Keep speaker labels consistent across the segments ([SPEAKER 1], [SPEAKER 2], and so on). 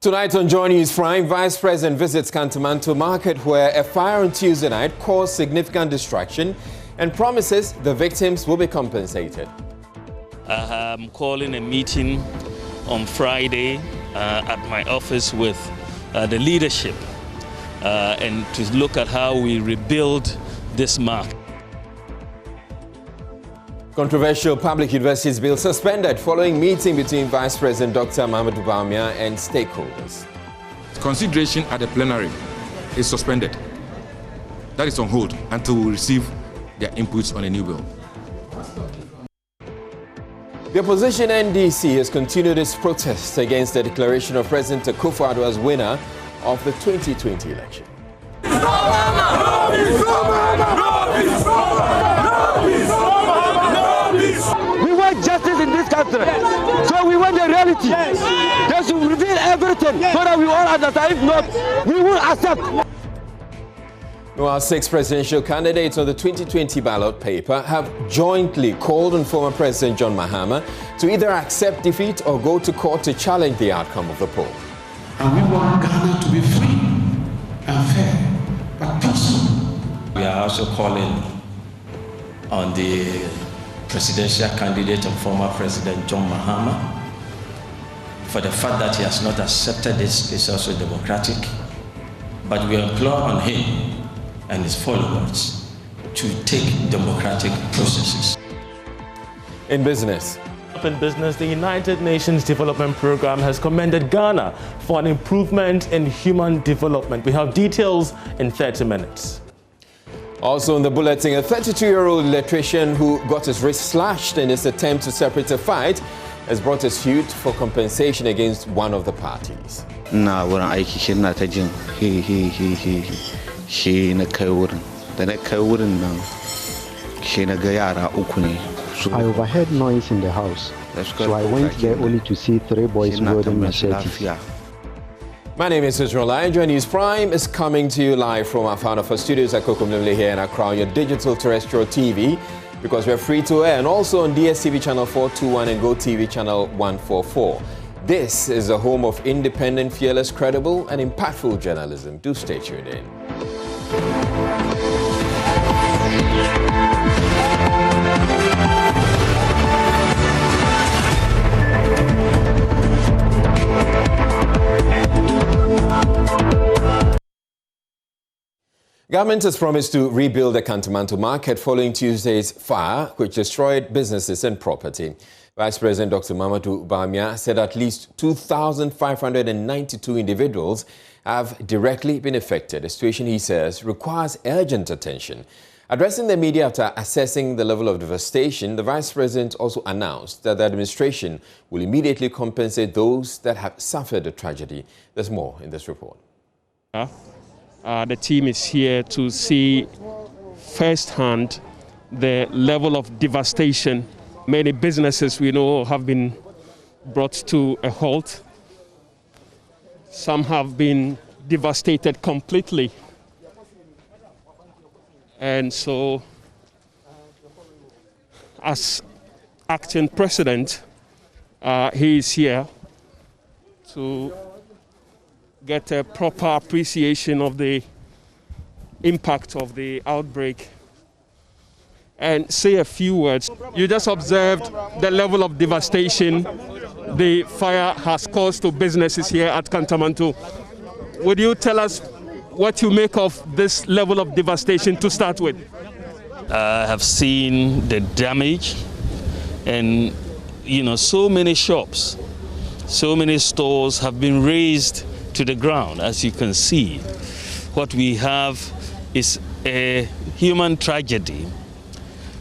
[SPEAKER 1] Tonight on Joynews Prime, Vice President visits Kantamanto Market where a fire on Tuesday night caused significant destruction and promises the victims will be compensated.
[SPEAKER 2] I'm calling a meeting on Friday at my office with the leadership and to look at how we rebuild this market.
[SPEAKER 1] Controversial Public Universities Bill suspended following meeting between Vice President Dr. Mahmoud Bawumia and stakeholders.
[SPEAKER 3] Consideration at the plenary is suspended. That is on hold until we receive their inputs on a new bill.
[SPEAKER 1] The opposition NDC has continued its protests against the declaration of President Akufo-Addo as winner of the 2020 election.
[SPEAKER 4] We want justice in this country, so we want the reality. They should reveal everything so that we all understand. If not, we will accept.
[SPEAKER 1] Well, 6 presidential candidates on the 2020 ballot paper have jointly called on former President John Mahama to either accept defeat or go to court to challenge the outcome of the poll.
[SPEAKER 5] And we want Ghana to be free and fair, but peaceful.
[SPEAKER 6] We are also calling on the presidential candidate and former President John Mahama. For the fact that he has not accepted this is also democratic, but we implore on him and his followers to take democratic processes.
[SPEAKER 1] In business,
[SPEAKER 7] the United Nations Development Programme has commended Ghana for an improvement in human development. We have details in 30 minutes.
[SPEAKER 1] Also in the bulletin, a 32-year-old electrician who got his wrist slashed in his attempt to separate a fight has brought a suit for compensation against one of the parties.
[SPEAKER 8] Na wurin aiki shi na ta jin shi na kai wurin. Da na kai wurin nan shi na ga yara uku ne.
[SPEAKER 9] I overheard noise in the house, so I went there only to see 3 boys wielding machetes.
[SPEAKER 1] My name is Israel. Joynews Prime is coming to you live from our Founder for Studios at Kokomlimli here in Accra, your digital terrestrial TV, because we're free to air, and also on DSTV channel 421 and GoTV channel 144. This is the home of independent, fearless, credible, and impactful journalism. Do stay tuned in. Government has promised to rebuild the Kantamanto market following Tuesday's fire, which destroyed businesses and property. Vice President Dr. Mahmoud Bawumia said at least 2,592 individuals have directly been affected, a situation he says requires urgent attention. Addressing the media after assessing the level of devastation, the Vice President also announced that the administration will immediately compensate those that have suffered the tragedy. There's more in this report.
[SPEAKER 10] The team is here to see firsthand the level of devastation. Many businesses we know have been brought to a halt. Some have been devastated completely. And so, as acting president, he is here to get a proper appreciation of the impact of the outbreak and say a few words. You just observed the level of devastation the fire has caused to businesses here at Kantamanto. Would you tell us what you make of this level of devastation to start with?
[SPEAKER 2] I have seen the damage and, so many shops, so many stores have been razed to the ground. As you can see, what we have is a human tragedy.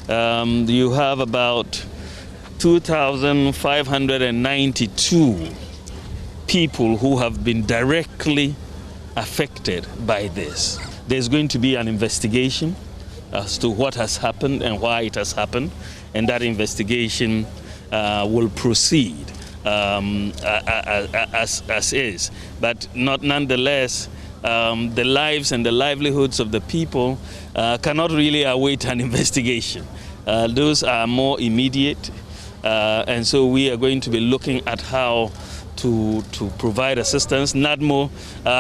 [SPEAKER 2] You have about 2,592 people who have been directly affected by this. There's going to be an investigation as to what has happened and why it has happened, and that investigation will proceed as is. But nonetheless, the lives and the livelihoods of the people cannot really await an investigation. Those are more immediate, and so we are going to be looking at how to provide assistance. NADMO,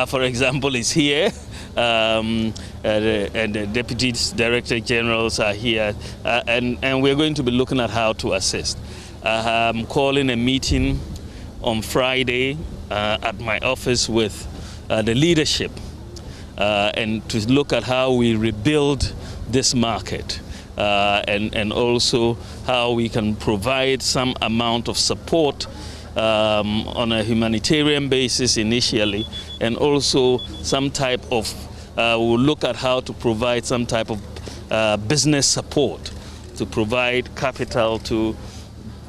[SPEAKER 2] for example, is here. And the Deputy Director Generals are here. And we're going to be looking at how to assist. I'm calling a meeting on Friday at my office with the leadership and to look at how we rebuild this market and also how we can provide some amount of support on a humanitarian basis initially, and also some type of, we'll look at how to provide some type of business support to provide capital to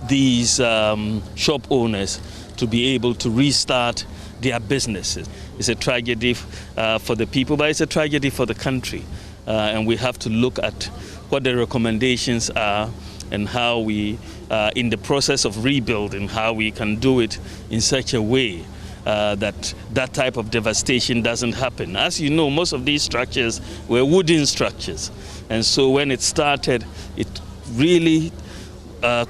[SPEAKER 2] these shop owners to be able to restart their businesses. It's a tragedy for the people, but it's a tragedy for the country. And we have to look at what the recommendations are and how we, in the process of rebuilding, how we can do it in such a way that that type of devastation doesn't happen. As you know, most of these structures were wooden structures. And so when it started, it really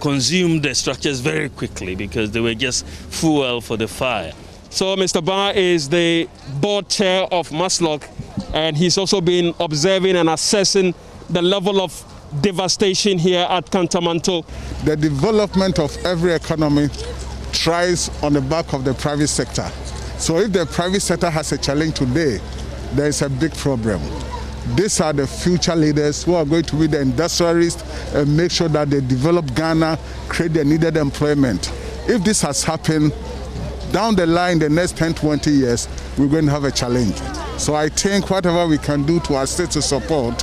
[SPEAKER 2] consumed the structures very quickly because they were just fuel for the fire.
[SPEAKER 10] So Mr. Barr is the board chair of Maslock, and he's also been observing and assessing the level of devastation here at Kantamanto.
[SPEAKER 11] The development of every economy thrives on the back of the private sector. So if the private sector has a challenge today, there is a big problem. These are the future leaders who are going to be the industrialists and make sure that they develop Ghana, create the needed employment. If this has happened, down the line, the next 10, 20 years, we're going to have a challenge. So I think whatever we can do to assist to support,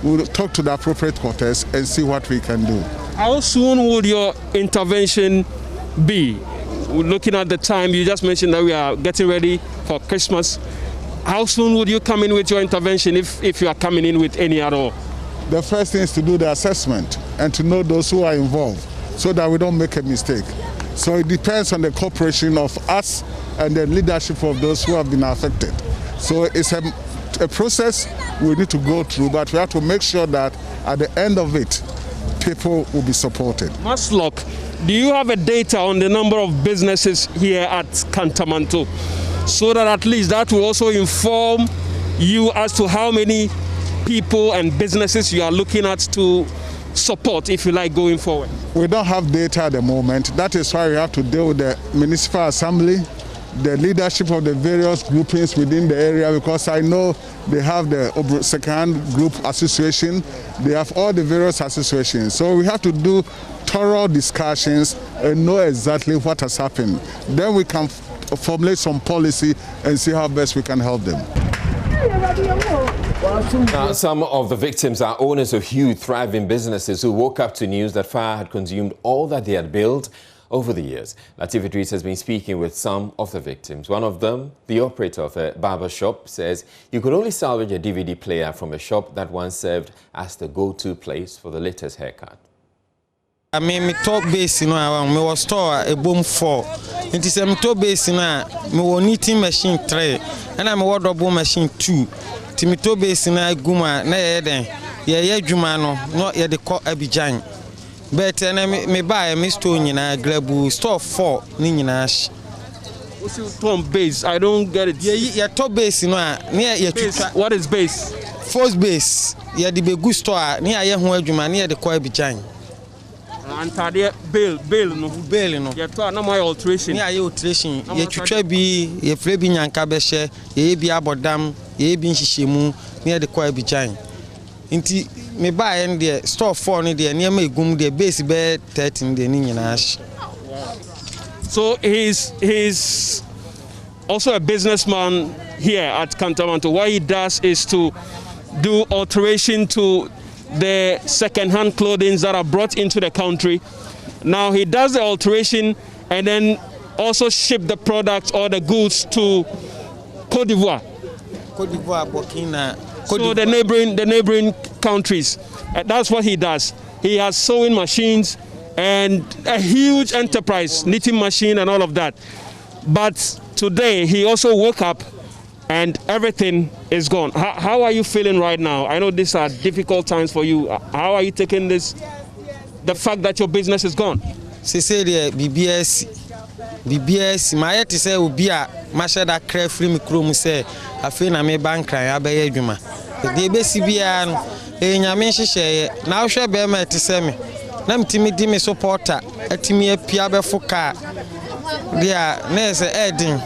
[SPEAKER 11] we'll talk to the appropriate quarters and see what we can do.
[SPEAKER 10] How soon would your intervention be? Looking at the time, you just mentioned that we are getting ready for Christmas. How soon would you come in with your intervention if you are coming in with any at all?
[SPEAKER 11] The first thing is to do the assessment and to know those who are involved so that we don't make a mistake. So it depends on the cooperation of us and the leadership of those who have been affected. So it's a process we need to go through, but we have to make sure that at the end of it, people will be supported.
[SPEAKER 10] Maslock, do you have a data on the number of businesses here at Kantamanto, so that at least that will also inform you as to how many people and businesses you are looking at to support, if you like, going forward?
[SPEAKER 11] We don't have data at the moment. That is why we have to deal with the municipal assembly, the leadership of the various groupings within the area, because I know they have the second group association, they have all the various associations. So we have to do thorough discussions and know exactly what has happened. Then we can formulate some policy and see how best we can help them.
[SPEAKER 1] Now, some of the victims are owners of huge, thriving businesses who woke up to news that fire had consumed all that they had built over the years. Latif Idris has been speaking with some of the victims. One of them, the operator of a barber shop, says you could only salvage a DVD player from a shop that once served as the go-to place for the latest haircut.
[SPEAKER 12] I mean, me top base, you know, me was store a boom 4. It is a top base, you know, me was knitting machine 3, and I'm a wardrobe machine 2. Timito base, you know, guma, na yeden, ye jumano, not ye the court Abidjan. But me buy a mistone in a grabu store 4, Ninash.
[SPEAKER 10] What's your top base? I don't get it.
[SPEAKER 12] Yeah, top base, you know, near your
[SPEAKER 10] what is base?
[SPEAKER 12] First base, yeah, the big store, near your home, near the court Abidjan.
[SPEAKER 10] And bail no. You talk no more alteration.
[SPEAKER 12] Yeah, alteration. You try be you flebi nyanka beshe, you be abodam, you be nshishemu near the Kwa Abidjan. Inti me buy and the store 4 ni there near me gum the base be 13 the ni nyinash.
[SPEAKER 10] So he's also a businessman here at Kantamanto. What he does is to do alteration to the second-hand clothing that are brought into the country. Now he does the alteration and then also ship the products or the goods to Côte d'Ivoire.
[SPEAKER 12] Côte d'Ivoire, Burkina.
[SPEAKER 10] So the neighboring countries. That's what he does. He has sewing machines and a huge enterprise, knitting machine and all of that. But today he also woke up and everything is gone. How are you feeling right now? I know these are difficult times for you. How are you taking this, the fact that your business is gone?
[SPEAKER 12] Cecilia, BBS, BBS my to say will be a masha that craft free me chrome say I feel na me bank cry abaye adwuma the besi bia no nyame hye na hwe be ma to say me na mtimi di me supporter atimi apia be foka dia na say edin.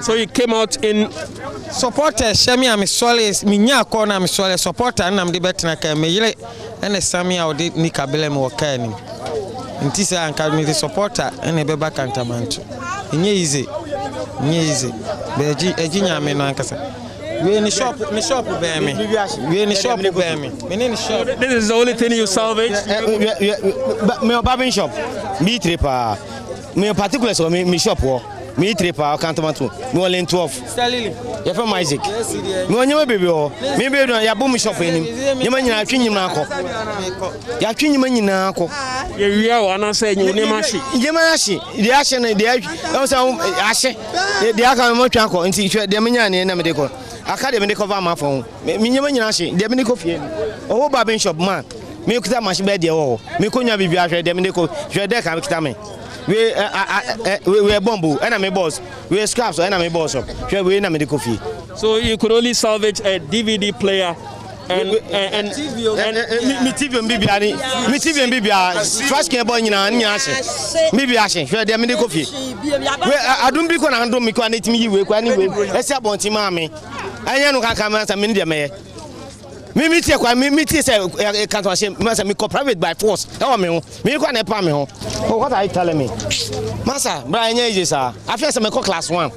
[SPEAKER 10] So you came out in
[SPEAKER 12] supporter shemi am sole me nya ko na me sole supporter na me de betena ka me yire na sami a odi ni kabele me woka ni nti say anka me supporter na be back Kantamanto nye easy be eji nya me no ankasa we ni shop be me we ni shop be me ni shop.
[SPEAKER 10] This is the only thing you salvage?
[SPEAKER 13] Me barbering shop me trepa me particular so me shop wo me trepa Kantamanto me only 12
[SPEAKER 12] Salili
[SPEAKER 13] ya from Isaac me onyema baby o me be do ya bom shop enim nyema nyina atwanyim na akọ ya atwanyim nyina akọ
[SPEAKER 10] ye wia wa na say nyema hye
[SPEAKER 13] nyema hye de ahye na de ahye de aka me twa akọ nti hwe de menya ne na me de ko aka de me de ko va ma fon me nyema nyina hye de me de ko fie ni o barbering shop man me kuta machine be de wo me konya bibia hwe de me de ko hwe de ka me kita me we bombu and I'm a boss. We scraps and I'm a boss. We na me coffee.
[SPEAKER 10] So you could only salvage a DVD player and TV
[SPEAKER 13] and BBA. First can boy na nyashe. Bibi ashe. We dey me coffee. We adum bi ko na handom mi ko na timi we ko ani we. Ese abonti ma me. Anya no kan kan ma me dey me. Me say can't say me private by force. Me ko na pa me ho. What are you telling me? Master, Brian is sir. I feel say me ko class 1.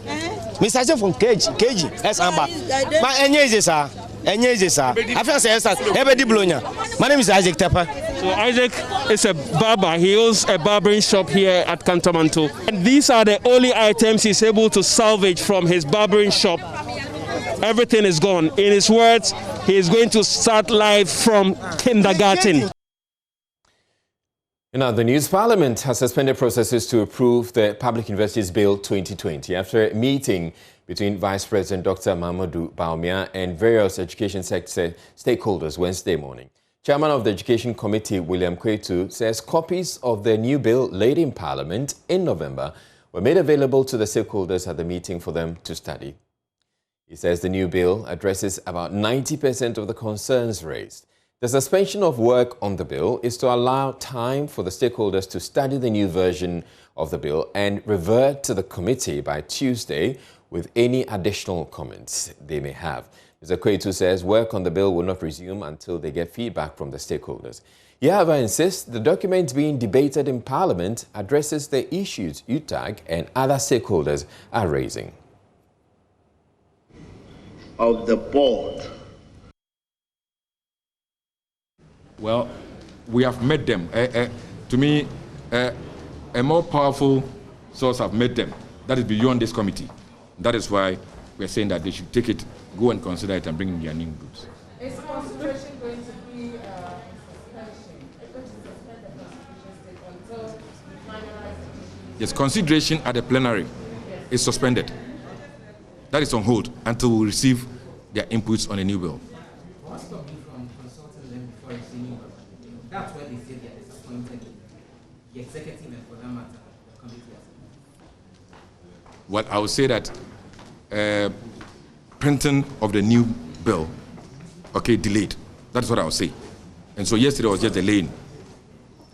[SPEAKER 13] Me say from KG S amba. But enye is sir. I feel say sir. Ebe di blonya. My name is Isaac Tepper.
[SPEAKER 10] So Isaac is a barber. He owns a barbering shop here at Kantamanto. And these are the only items he's able to salvage from his barbering shop. Everything is gone. In his words, he is going to start life from kindergarten.
[SPEAKER 1] In other news, Parliament has suspended processes to approve the Public Universities Bill 2020 after a meeting between Vice President Dr. Mamadou Bawumia and various education sector stakeholders Wednesday morning. Chairman of the Education Committee, William Kwetu, says copies of the new bill laid in Parliament in November were made available to the stakeholders at the meeting for them to study. He says the new bill addresses about 90% of the concerns raised. The suspension of work on the bill is to allow time for the stakeholders to study the new version of the bill and revert to the committee by Tuesday with any additional comments they may have. Mr. Kwetu says work on the bill will not resume until they get feedback from the stakeholders. He, however, insists the document being debated in Parliament addresses the issues UTAG and other stakeholders are raising.
[SPEAKER 14] Of the board.
[SPEAKER 3] Well, we have met them. To me, a more powerful source have met them. That is beyond this committee. That is why we are saying that they should take it, go and consider it, and bring in their new groups.
[SPEAKER 15] Is consideration going to be suspension? Until we finalize it?
[SPEAKER 3] Yes, consideration at the plenary is suspended. That is on hold until we receive their inputs on a new bill.
[SPEAKER 16] What's stopping you from consulting them before you see new bill? That's where they say they are disappointed in the executive and for that matter, the committee.
[SPEAKER 3] Well, I would say that printing of the new bill, delayed. That's what I would say. And so yesterday was just delaying.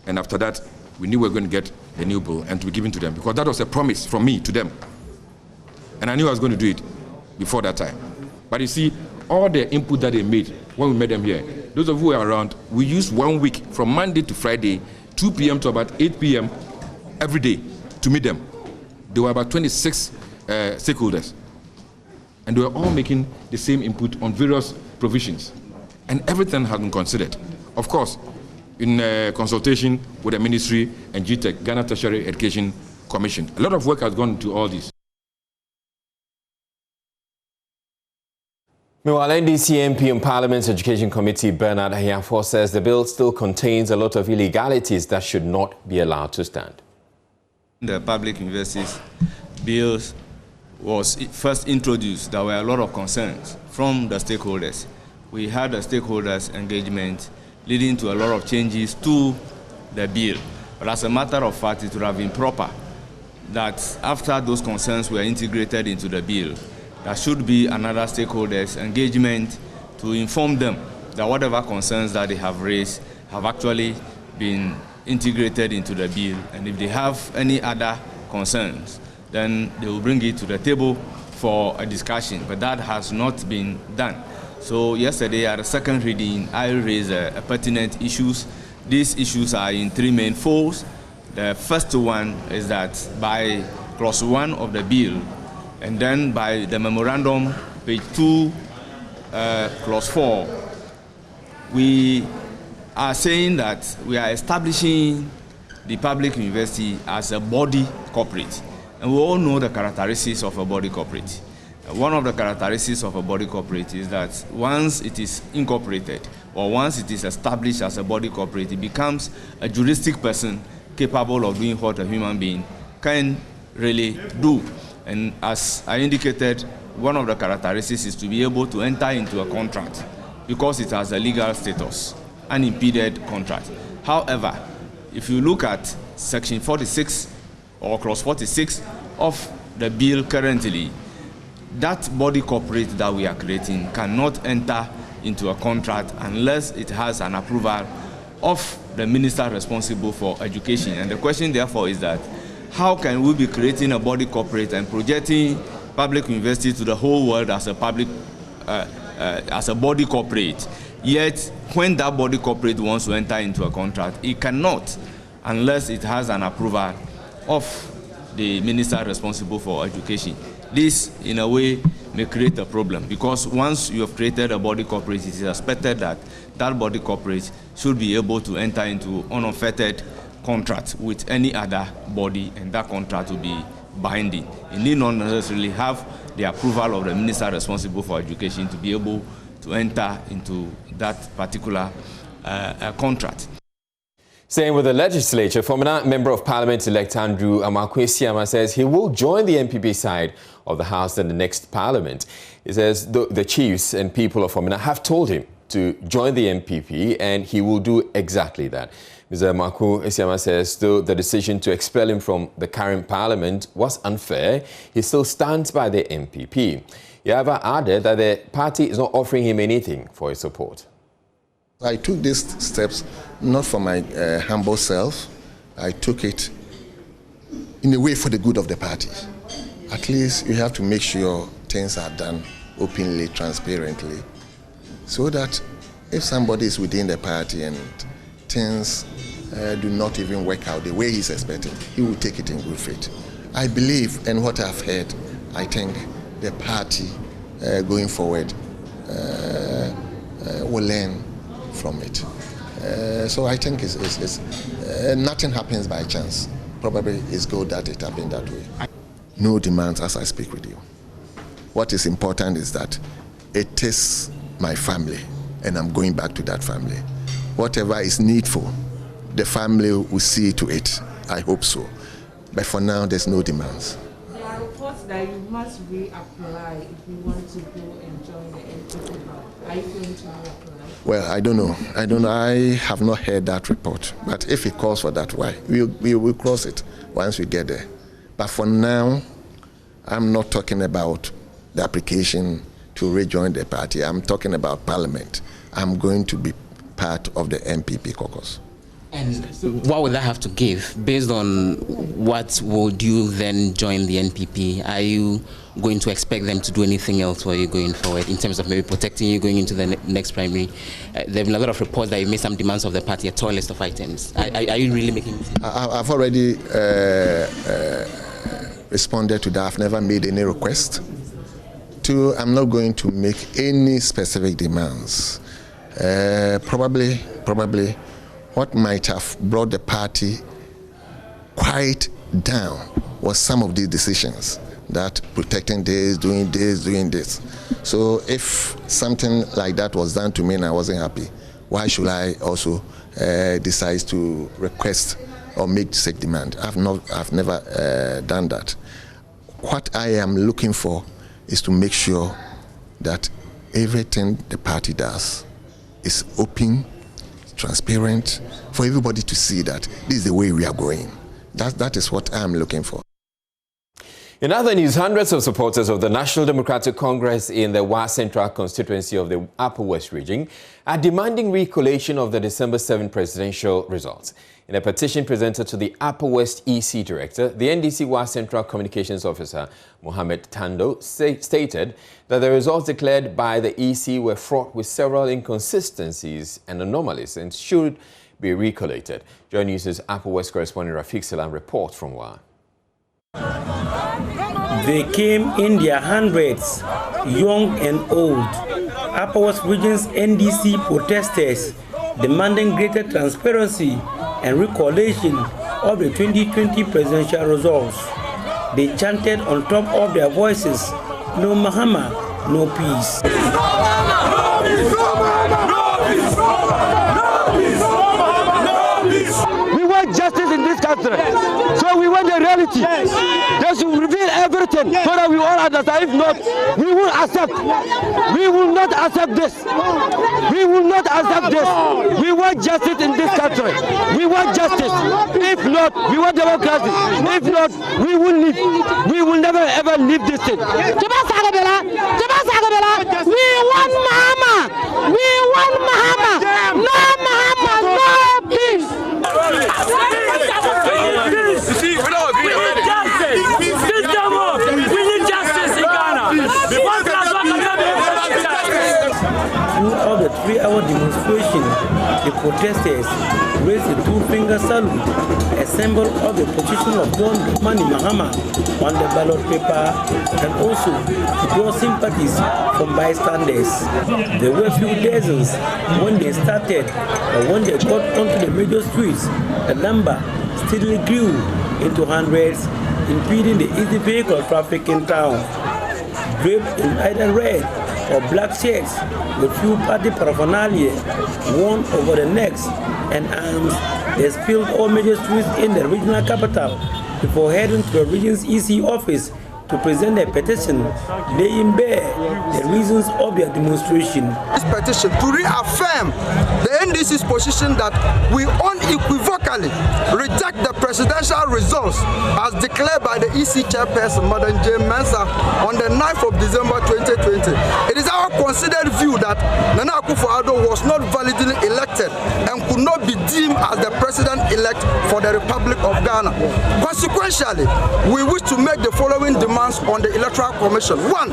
[SPEAKER 3] And after that, we knew we were going to get the new bill and to be given to them because that was a promise from me to them. And I knew I was going to do it before that time. But you see, all the input that they made when we met them here, those of you who were around, we used 1 week from Monday to Friday, 2 p.m. to about 8 p.m. every day to meet them. There were about 26 stakeholders. And they were all making the same input on various provisions. And everything has been considered. Of course, in consultation with the Ministry and GTEC, Ghana Tertiary Education Commission. A lot of work has gone into all this.
[SPEAKER 1] Meanwhile, NDC MP in Parliament's Education Committee, Bernard Ahiafo, says the bill still contains a lot of illegalities that should not be allowed to stand.
[SPEAKER 17] The public universities bills was first introduced, there were a lot of concerns from the stakeholders. We had the stakeholders' engagement leading to a lot of changes to the bill. But as a matter of fact, it would have been proper that after those concerns were integrated into the bill, there should be another stakeholders engagement to inform them that whatever concerns that they have raised have actually been integrated into the bill, and if they have any other concerns, then they will bring it to the table for a discussion, but that has not been done. So yesterday at the second reading, I raised pertinent issues. These issues are in three main folds. The first one is that by clause 1 of the bill, and then by the memorandum, page 2, clause 4, we are saying that we are establishing the public university as a body corporate. And we all know the characteristics of a body corporate. One of the characteristics of a body corporate is that once it is incorporated, or once it is established as a body corporate, it becomes a juristic person capable of doing what a human being can really do. And as I indicated, one of the characteristics is to be able to enter into a contract because it has a legal status, unimpeded contract. However, if you look at section 46 or clause 46 of the bill currently, that body corporate that we are creating cannot enter into a contract unless it has an approval of the minister responsible for education. And the question therefore is that how can we be creating a body corporate and projecting public university to the whole world as a public as a body corporate, yet when that body corporate wants to enter into a contract, it cannot unless it has an approval of the minister responsible for education. This, in a way, may create a problem because once you have created a body corporate, it is expected that that body corporate should be able to enter into unaffected contract with any other body, and that contract will be binding. It need not necessarily have the approval of the minister responsible for education to be able to enter into that particular contract.
[SPEAKER 1] Staying with the legislature, former Member of Parliament-elect Andrew Amakwesiama says he will join the NPP side of the House in the next Parliament. He says the chiefs and people of Formina have told him to join the NPP, and he will do exactly that. Mr. Amakwesiama says though the decision to expel him from the current Parliament was unfair, he still stands by the NPP. He however added that the party is not offering him anything for his support.
[SPEAKER 18] I took these steps not for my humble self. I took it in a way for the good of the party. At least you have to make sure things are done openly, transparently, so that if somebody is within the party and things do not even work out the way he's expecting, he will take it in good faith. I believe, and what I've heard, I think the party going forward will learn from it. So I think nothing happens by chance. Probably it's good that it happened that way. No demands as I speak with you. What is important is that it is my family, and I'm going back to that family. Whatever is needful, the family will see to it. I hope so. But for now, there's no demands.
[SPEAKER 15] There are reports that you must reapply if you want to go and join the NPP. Are you going to reapply?
[SPEAKER 18] Well, I don't know. I have not heard that report. But if it calls for that, why? We will cross it once we get there. But for now, I'm not talking about the application to rejoin the party. I'm talking about Parliament. I'm going to be part of the NPP caucus.
[SPEAKER 16] And what would that have to give? Based on what would you then join the NPP? Are you going to expect them to do anything else while you're going forward in terms of maybe protecting you going into the next primary? There have been a lot of reports that you made some demands of the party, a tall list of items. Are you really making it?
[SPEAKER 18] I've already responded to that. I've never made any request. Two, I'm not going to make any specific demands. Probably what might have brought the party quite down was some of these decisions, that protecting this, doing this. So if something like that was done to me and I wasn't happy, why should I also decide to request or make such demand? I've never done that. What I am looking for is to make sure that everything the party does is open, transparent, for everybody to see that this is the way we are going. That is what I'm looking for.
[SPEAKER 1] In other news, hundreds of supporters of the National Democratic Congress in the Wa Central constituency of the Upper West region are demanding recollation of the December 7 presidential results. In a petition presented to the Upper West EC Director, the NDC Wa Central Communications Officer, Mohammed Tando, stated that the results declared by the EC were fraught with several inconsistencies and anomalies and should be recollated. Joynews' Upper West correspondent Rafiq Salam reports from Wa.
[SPEAKER 19] They came in their hundreds, young and old. Upper West Region's NDC protesters demanding greater transparency and recollation of the 2020 presidential results. They chanted on top of their voices, "No Mahama, no peace."
[SPEAKER 4] We want justice in this country, so we want the reality. They should reveal everything so that we all understand. If not, we will accept. We will not accept this. We will not accept this. We want justice in this country. We want justice. If not, we want democracy. If not, we will leave. We will never ever leave this thing. We want Mahama. We want Mahama. No Mahama, no peace.
[SPEAKER 19] Throughout the 3-hour demonstration, the protesters raised a two-finger salute, a symbol of the position of John Dramani Mahama on the ballot paper, and also to draw sympathies from bystanders. There were few dozens when they started, but when they got onto the major streets, the number steadily grew into hundreds, impeding the easy vehicle traffic in town. Draped in either red or black shirts with few party paraphernalia worn over the necks and arms, they spilled all major streets in the regional capital before heading to the region's EC office to present a petition laying bare the reasons of their demonstration.
[SPEAKER 20] This petition to reaffirm the NDC's position that we unequivocally reject the presidential results as declared by the EC chairperson, Madam Jane Mensah, on the 9th of December 2020. It is our considered view that Nana Akufo-Addo was not validly elected and could not be deemed as the president-elect for the Republic of Ghana. Consequentially, we wish to make the following demands on the Electoral Commission. 1,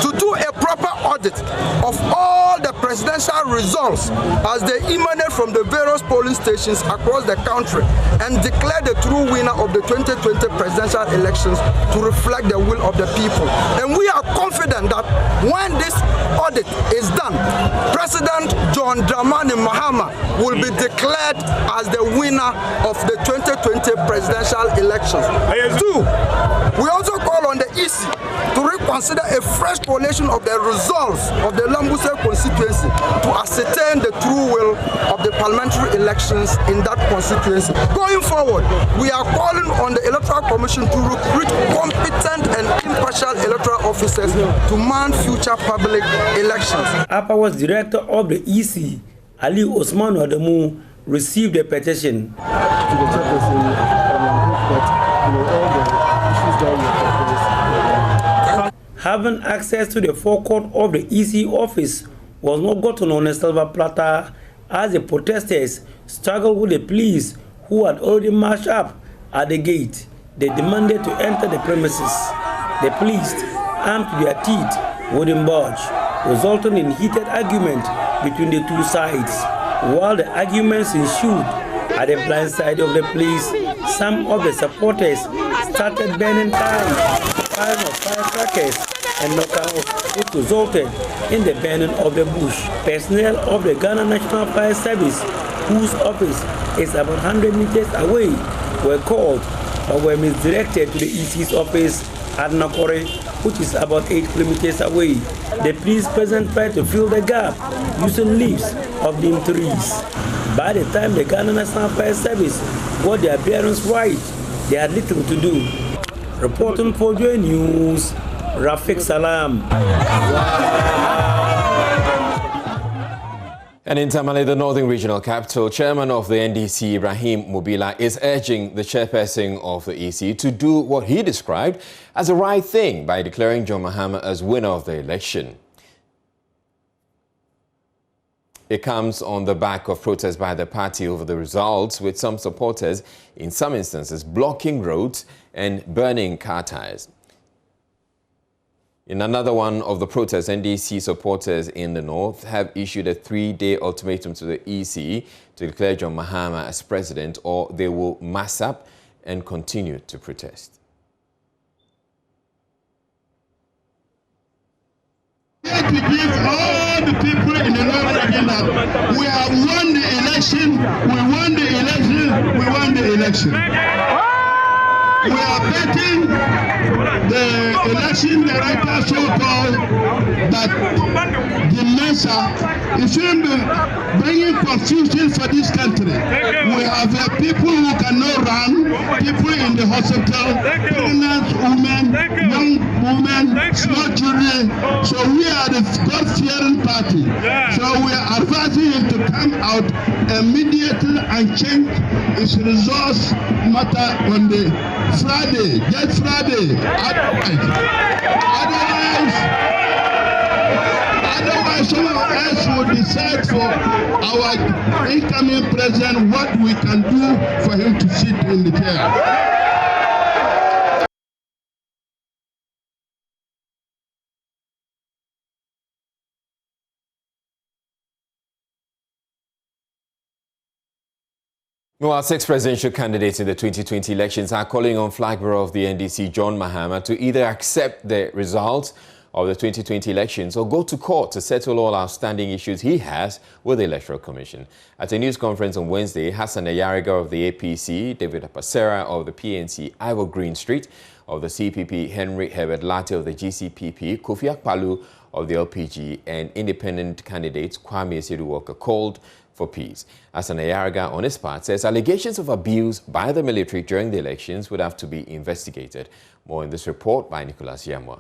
[SPEAKER 20] to do a proper audit of all the presidential results as they emanate from the various polling stations across the country and declare the true winner of the 2020 presidential elections to reflect the will of the people. And we are confident that when this audit is done, President John Dramani Mahama will be declared as the winner of the 2020 presidential elections. 2, we also call on the EC to reconsider a fresh collation of the results of the Lambuse constituency to ascertain the true will of the parliamentary elections in that constituency. Going forward, we are calling on the Electoral Commission to recruit competent and impartial electoral officers to man future public elections.
[SPEAKER 19] Upper West Director of the EC, Ali Osman Adamu, received the petition.
[SPEAKER 21] To the chairperson, all the issues that we
[SPEAKER 19] having access to the forecourt of the EC office was not gotten on a silver platter as the protesters struggled with the police who had already marched up at the gate. They demanded to enter the premises. The police, armed to their teeth, wouldn't budge, resulting in heated argument between the two sides. While the arguments ensued at the blind side of the police, some of the supporters started burning ties, firing of firecrackers and knockouts, which resulted in the burning of the bush. Personnel of the Ghana National Fire Service, whose office is about 100 meters away, were called but were misdirected to the EC's office at Nakore, which is about 8 kilometers away. The police present tried to fill the gap using leaves of dim trees. By the time the Ghana National Fire Service got their bearings right, they had little to do. Reporting for Joynews, Rafiq Salam.
[SPEAKER 1] And in Tamale, the Northern Regional Capital, Chairman of the NDC, Ibrahim Mubila, is urging the chairperson of the EC to do what he described as the right thing by declaring John Mahama as winner of the election. It comes on the back of protests by the party over the results, with some supporters, in some instances, blocking roads and burning car tires. In another one of the protests, NDC supporters in the north have issued a 3-day ultimatum to the EC to declare John Mahama as president, or they will mass up and continue to protest.
[SPEAKER 5] To give all the people in the north region that we have won the election, we won the election, we won the election. We are betting the election director so-called that the Mensa is shouldn't be bringing confusion for this country. We have people who cannot run, people in the hospital, pregnant women, young women, small children. So we are the God-fearing party. So we are advising him to come out immediately and change his resource matter on the Friday, just Friday. Otherwise, someone else will decide for our incoming president what we can do for him to sit in the chair.
[SPEAKER 1] Well, 6 presidential candidates in the 2020 elections are calling on flag bearer of the NDC, John Mahama, to either accept the results of the 2020 elections or go to court to settle all outstanding issues he has with the Electoral Commission. At a news conference on Wednesday, Hassan Ayariga of the APC, David Apasera of the PNC, Ivor Greenstreet of the CPP, Henry Herbert Latte of the GCPP, Kofi Akpalu of the LPG, and independent candidates Kwame Sedu-Walker called for peace. Hassan Ayariga, on his part, says allegations of abuse by the military during the elections would have to be investigated. More in this report by Nicholas Yamwa.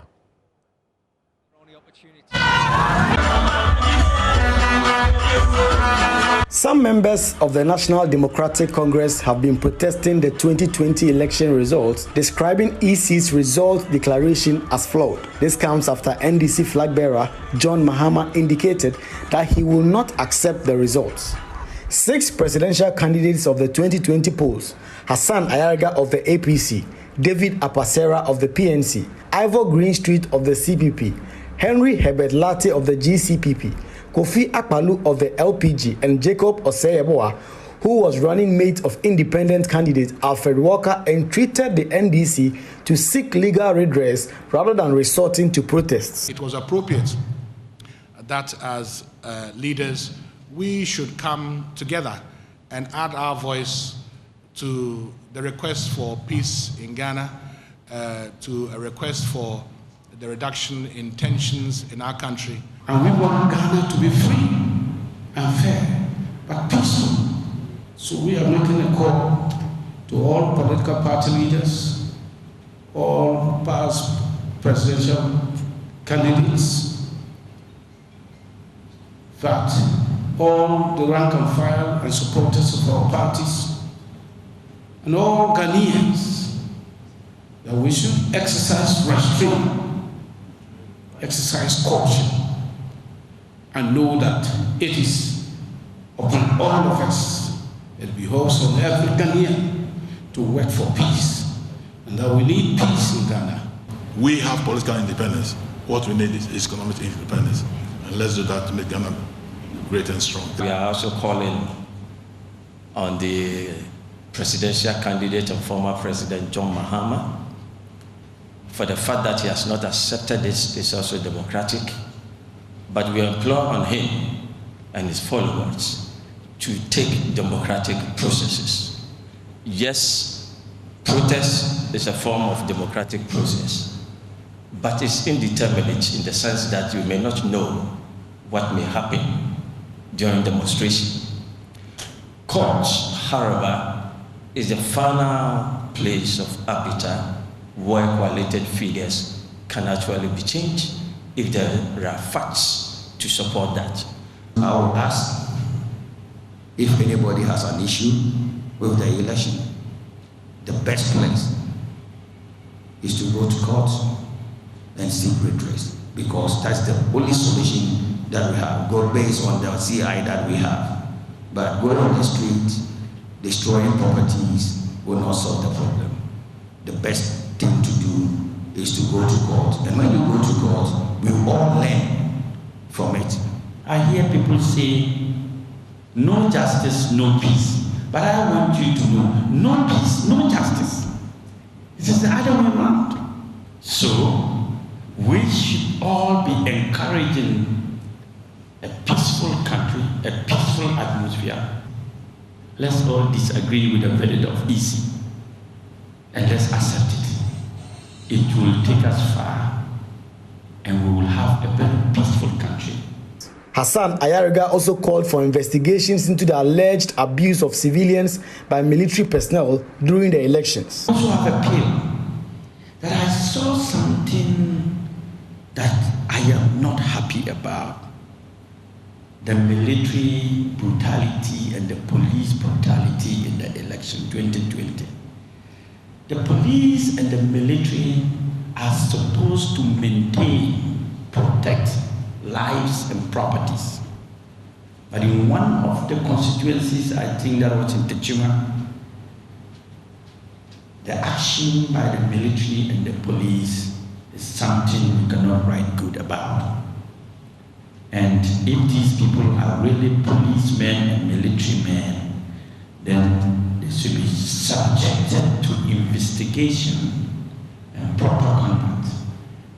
[SPEAKER 22] Some members of the National Democratic Congress have been protesting the 2020 election results, describing EC's result declaration as flawed. This comes after NDC flag bearer John Mahama indicated that he will not accept the results. 6 presidential candidates of the 2020 polls, Hassan Ayariga of the APC, David Apasera of the PNC, Ivor Greenstreet of the CPP, Henry Herbert Latte of the GCPP, Kofi Akpalu of the LPG, and Jacob Oseyeboa, who was running mate of independent candidate Alfred Walker, entreated the NDC to seek legal redress rather than resorting to protests.
[SPEAKER 23] It was appropriate that as leaders we should come together and add our voice to the request for peace in Ghana, to a request for the reduction in tensions in our country.
[SPEAKER 24] And we want Ghana to be free and fair, but peaceful. So we are making a call to all political party leaders, all past presidential candidates, that all the rank and file and supporters of our parties, and all Ghanaians, that we should exercise restraint, exercise caution, and know that it is upon all of us, it behoves on every Ghanaian to work for peace, and that we need peace in Ghana.
[SPEAKER 25] We have political independence. What we need is economic independence, and let's do that to make Ghana great and strong.
[SPEAKER 6] We are also calling on the presidential candidate and former President John Mahama, for the fact that he has not accepted this is also democratic, but we implore on him and his followers to take democratic processes. Yes, protest is a form of democratic process, but it's indeterminate in the sense that you may not know what may happen during demonstration. Courts, however, is the final place of arbiter where collated figures can actually be changed if there are facts to support that. I will ask
[SPEAKER 2] if anybody has an issue with the election, the best place is to go to court and seek redress, because that's the only solution that we have, go based on the CI that we have. But going on the street, destroying properties will not solve the problem. The best thing to do is to go to court. And when you go to court, we all learn from it.
[SPEAKER 6] I hear people say, no justice, no peace. But I want you to know, no peace, no justice. It is the other way around. So, we should all be encouraging a peaceful country, a peaceful atmosphere. Let's all disagree with the verdict of EC, and let's accept it. It will take us far, and we will have a very peaceful country.
[SPEAKER 22] Hassan Ayariga also called for investigations into the alleged abuse of civilians by military personnel during the elections.
[SPEAKER 6] I also have a appeal that I saw something that I am not happy about. The military brutality and the police brutality in the election 2020. The police and the military are supposed to maintain, protect lives and properties. But in one of the constituencies, I think that was in Techuma, the action by the military and the police is something we cannot write good about. And if these people are really policemen and military men, then they should be subjected to investigation and proper conduct.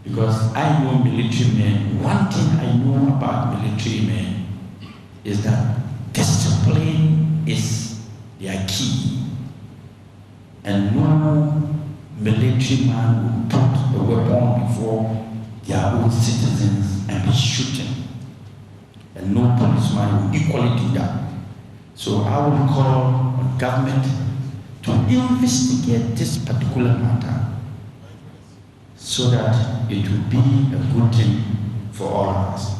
[SPEAKER 6] Because I know military men, one thing I know about military men is that discipline is their key. And no military man will put a weapon before their own citizens and be shooting. And no policeman will equally do that. So I will call on government to investigate this particular matter so that it will be a good thing for all of us.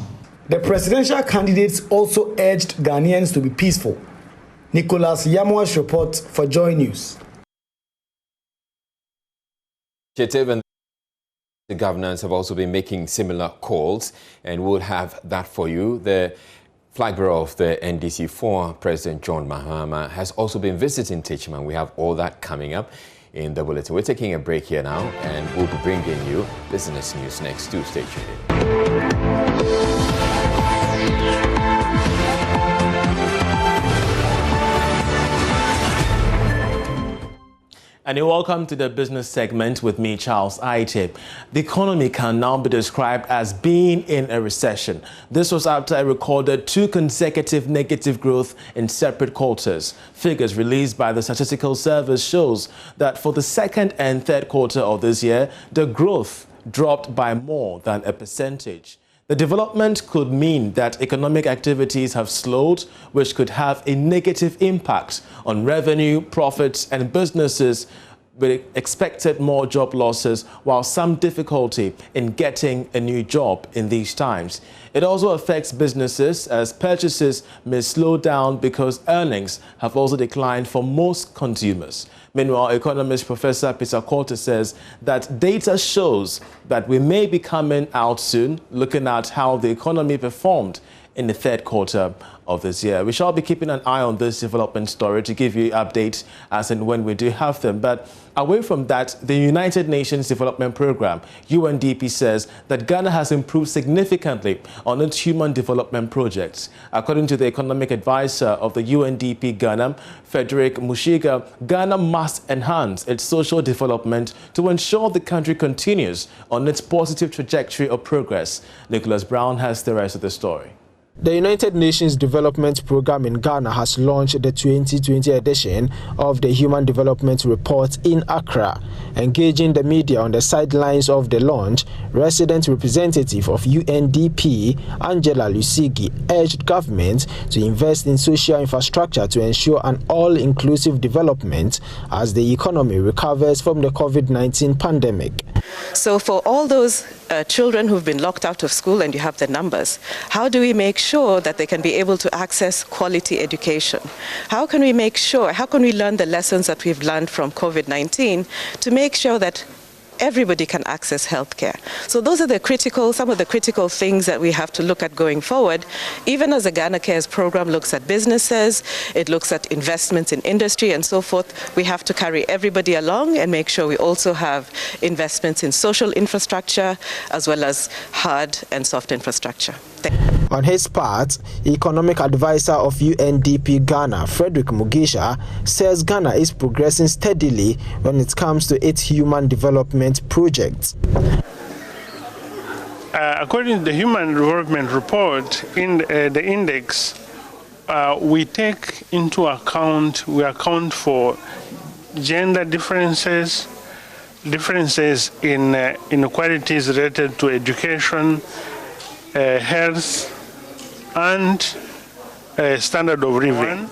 [SPEAKER 22] The presidential candidates also urged Ghanaians to be peaceful. Nicholas Yamua's report for Joynews.
[SPEAKER 1] And the governors have also been making similar calls, and we'll have that for you. The flag bearer of the NDC4, President John Mahama, has also been visiting Techuma. We have all that coming up in the bulletin. We're taking a break here now, and we'll be bringing you business news next. Do stay tuned.
[SPEAKER 7] And you're welcome to the business segment with me, Charles Aite. The economy can now be described as being in a recession. This was after it recorded 2 consecutive negative growth in separate quarters. Figures released by the Statistical Service shows that for the second and third quarter of this year, the growth dropped by more than a percentage. The development could mean that economic activities have slowed, which could have a negative impact on revenue, profits, and businesses, with expected more job losses, while some difficulty in getting a new job in these times. It also affects businesses as purchases may slow down because earnings have also declined for most consumers. Meanwhile, economist Professor Peter Korte says that data shows that we may be coming out soon, looking at how the economy performed in the third quarter of this year. We shall be keeping an eye on this development story to give you updates as and when we do have them. But away from that, the United Nations Development Programme, UNDP, says that Ghana has improved significantly on its human development projects. According to the economic advisor of the UNDP Ghana, Frederick Mushiga, Ghana must enhance its social development to ensure the country continues on its positive trajectory of progress. Nicholas Brown has the rest of the story.
[SPEAKER 8] The United Nations Development Programme in Ghana has launched the 2020 edition of the Human Development Report in Accra. Engaging the media on the sidelines of the launch, resident representative of UNDP, Angela Lusigi, urged government to invest in social infrastructure to ensure an all-inclusive development as the economy recovers from the COVID-19 pandemic.
[SPEAKER 9] So for all those children who've been locked out of school, and you have the numbers, how do we make sure that they can be able to access quality education? How can we learn the lessons that we've learned from COVID-19 to make sure that everybody can access healthcare? So those are some of the critical things that we have to look at going forward. Even as the Ghana Cares program looks at businesses, it looks at investments in industry and so forth, we have to carry everybody along and make sure we also have investments in social infrastructure as well as hard and soft infrastructure.
[SPEAKER 8] On his part, economic advisor of UNDP Ghana, Frederick Mugisha, says Ghana is progressing steadily when it comes to its human development projects.
[SPEAKER 10] According to the Human Development Report, in the index, we account for gender differences in inequalities related to education, health, and standard of living.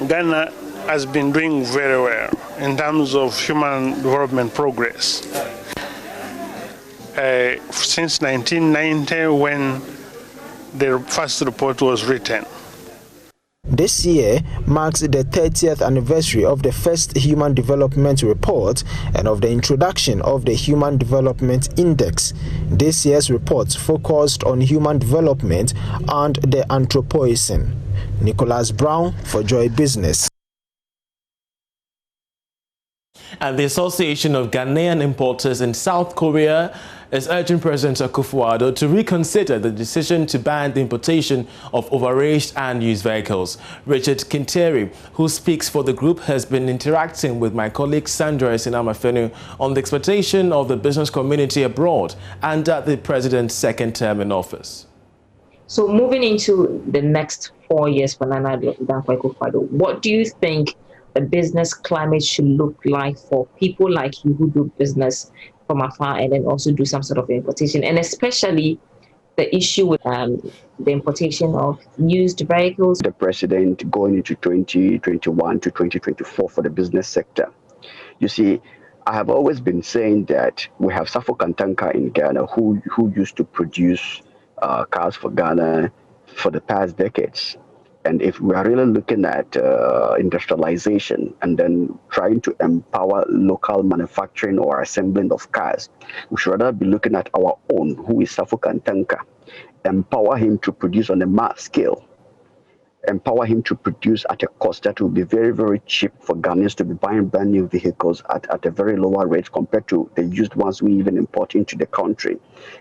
[SPEAKER 10] Ghana has been doing very well in terms of human development progress. Since 1990, when the first report was written.
[SPEAKER 8] This year marks the 30th anniversary of the first Human Development Report and of the introduction of the Human Development Index. This year's report focused on human development and the Anthropocene. Nicholas Brown for Joy Business.
[SPEAKER 7] And the Association of Ghanaian Importers in South Korea is urging President Akufo-Addo to reconsider the decision to ban the importation of overaged and used vehicles. Richard Kinteri, who speaks for the group, has been interacting with my colleague Sandra Sinamafenu on the expectation of the business community abroad and at the president's second term in office.
[SPEAKER 11] So moving into the next 4 years for Nana Akufo-Addo, what do you think the business climate should look like for people like you who do business from afar and then also do some sort of importation, and especially the issue with the importation of used vehicles?
[SPEAKER 12] The president going into 2021 to 2024 for the business sector. You see, I have always been saying that we have Suffolk and Tanker in Ghana who used to produce cars for Ghana for the past decades. And if we are really looking at industrialization and then trying to empower local manufacturing or assembling of cars, we should rather be looking at our own, who is Suffolk and Tanker, empower him to produce on a mass scale, empower him to produce at a cost that will be very, very cheap for Ghanaians to be buying brand new vehicles at a very lower rate compared to the used ones we even import into the country.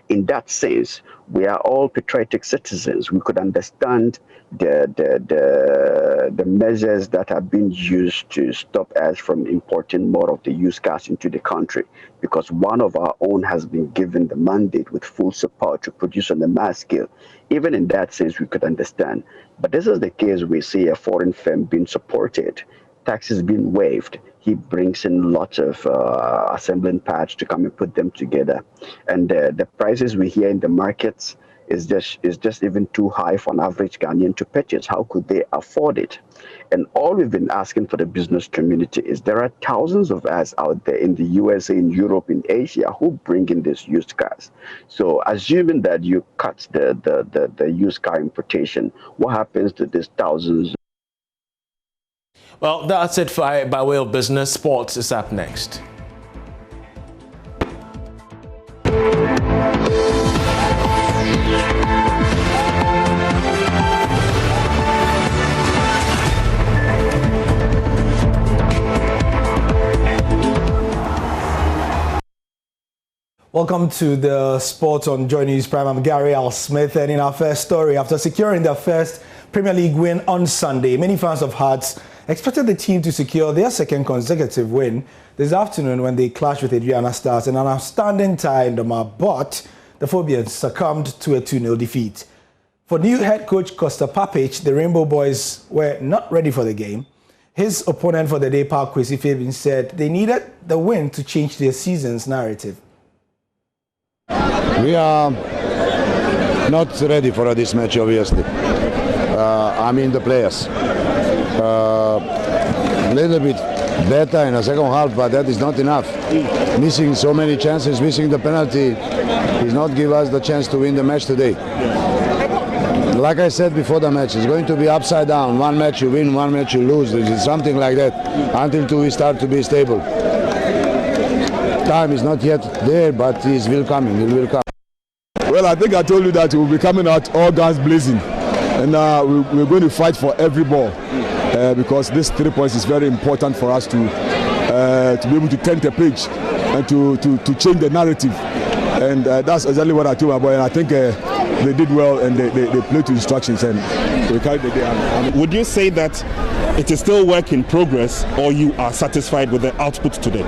[SPEAKER 12] In that sense, we are all patriotic citizens. We could understand the measures that are being used to stop us from importing more of the used cars into the country, because one of our own has been given the mandate with full support to produce on a mass scale. Even in that sense, we could understand. But this is the case we see a foreign firm being supported, taxes being waived. He brings in lots of assembling parts to come and put them together. And the prices we hear in the markets is just even too high for an average Ghanaian to purchase. How could they afford it? And all we've been asking for the business community is there are thousands of us out there in the USA, in Europe, in Asia who bring in these used cars. So assuming that you cut the used car importation, what happens to these thousands?
[SPEAKER 7] Well, that's it by way of business. Sports is up next.
[SPEAKER 12] Welcome to the Sports on Joynews Prime. I'm Gary Al Smith, and in our first story, after securing their first Premier League win on Sunday, many fans of Hearts expected the team to secure their second consecutive win this afternoon when they clashed with Adriana Stars in an outstanding tie in the map, but the Phobians succumbed to a 2-0 defeat. For new head coach Costa Papic, the Rainbow Boys were not ready for the game. His opponent for the day, Park Kwesi Fabian, said they needed the win to change their season's narrative.
[SPEAKER 13] We are not ready for this match, obviously. I mean the players. A little bit better in the second half, but that is not enough. Missing so many chances, missing the penalty, does not give us the chance to win the match today. Like I said before the match, it's going to be upside down. One match you win, one match you lose. It's something like that until we start to be stable. Time is not yet there, but it will come. It will come.
[SPEAKER 3] Well, I think I told you that we'll be coming out all guns blazing, and we're going to fight for every ball because this 3 points is very important for us to be able to turn the page and to change the narrative. And that's exactly what I told my boy. And I think they did well, and they played to instructions, and we carried the day.
[SPEAKER 14] Would you say that it is still work in progress, or you are satisfied with the output today?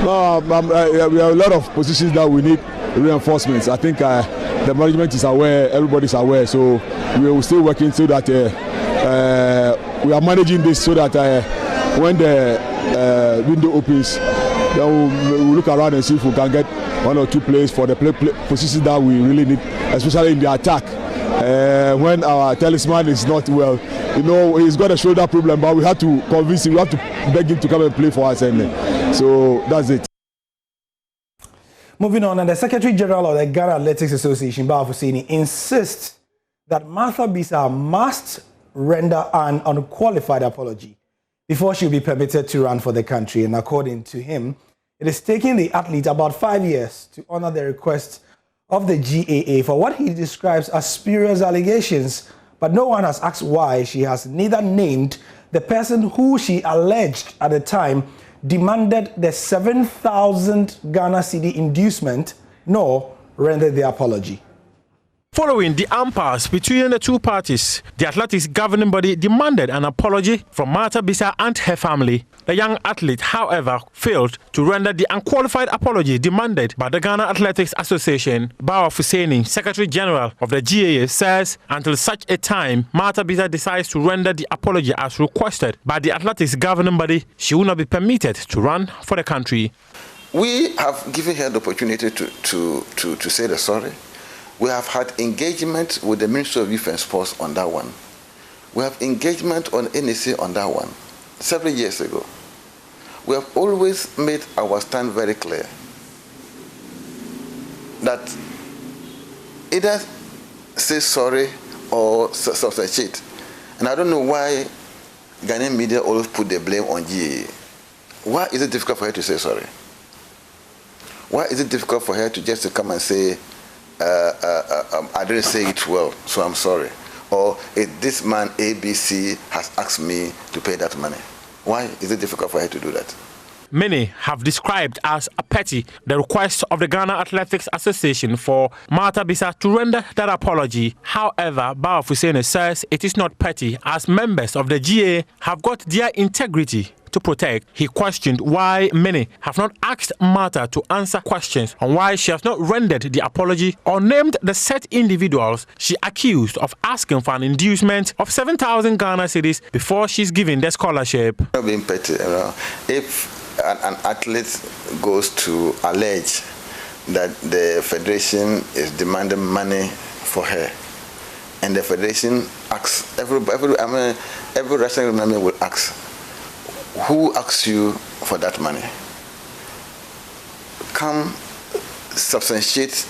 [SPEAKER 3] No, we have a lot of positions that we need reinforcements. I think the management is aware, everybody's aware, so we are still working so that we are managing this so that when the window opens, then we'll look around and see if we can get 1 or 2 players for the positions that we really need, especially in the attack. When our talisman is not well, you know, he's got a shoulder problem, but we have to convince him, we have to beg him to come and play for us, and so that's it.
[SPEAKER 15] Moving on, and the Secretary General of the Ghana Athletics Association, Bawa Fuseni, insists that Martha Bisa must render an unqualified apology before she will be permitted to run for the country. And according to him, it is taking the athlete about 5 years to honor the request of the GAA for what he describes as spurious allegations, but no one has asked why she has neither named the person who she alleged at the time demanded the 7,000 Ghana cedi inducement, nor rendered the apology.
[SPEAKER 16] Following the impasse between the two parties, the athletics governing body demanded an apology from Martha Bisa and her family. The young athlete, however, failed to render the unqualified apology demanded by the Ghana Athletics Association. Bawa Fuseni, Secretary General of the GAA, says until such a time Martha Bisa decides to render the apology as requested by the athletics governing body, she will not be permitted to run for the country.
[SPEAKER 17] We have given her the opportunity to say the sorry. We have had engagement with the Ministry of Youth and Sports on that one. We have engagement on NEC on that one several years ago. We have always made our stand very clear that either say sorry or substantiate. And I don't know why Ghanaian media always put the blame on GAA. Why is it difficult for her to say sorry? Why is it difficult for her to just come and say, I didn't say it well, so I'm sorry? Or this man ABC has asked me to pay that money. Why is it difficult for her to do that?
[SPEAKER 16] Many have described as a petty the request of the Ghana Athletics Association for Martha Bisa to render that apology. However, Bawa Fuseni says it is not petty, as members of the GAA have got their integrity to protect. He questioned why many have not asked Martha to answer questions on why she has not rendered the apology or named the set individuals she accused of asking for an inducement of 7,000 Ghana cedis before she's given the scholarship.
[SPEAKER 17] Not being petty, if an athlete goes to allege that the federation is demanding money for her, and the federation asks, every wrestling member will ask, who asks you for that money? Come substantiate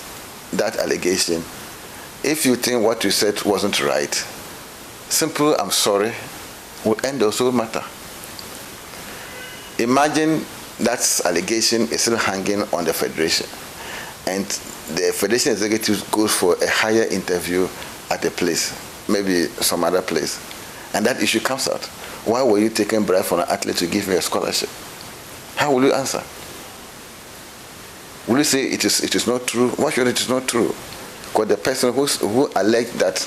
[SPEAKER 17] that allegation. If you think what you said wasn't right, simple I'm sorry will end the whole matter. Imagine that allegation is still hanging on the federation, and the federation executive goes for a higher interview at a place, maybe some other place, and that issue comes out. Why were you taking bribe from an athlete to give me a scholarship? How will you answer? Will you say it is not true? Why should it is not true? Because the person who alleged that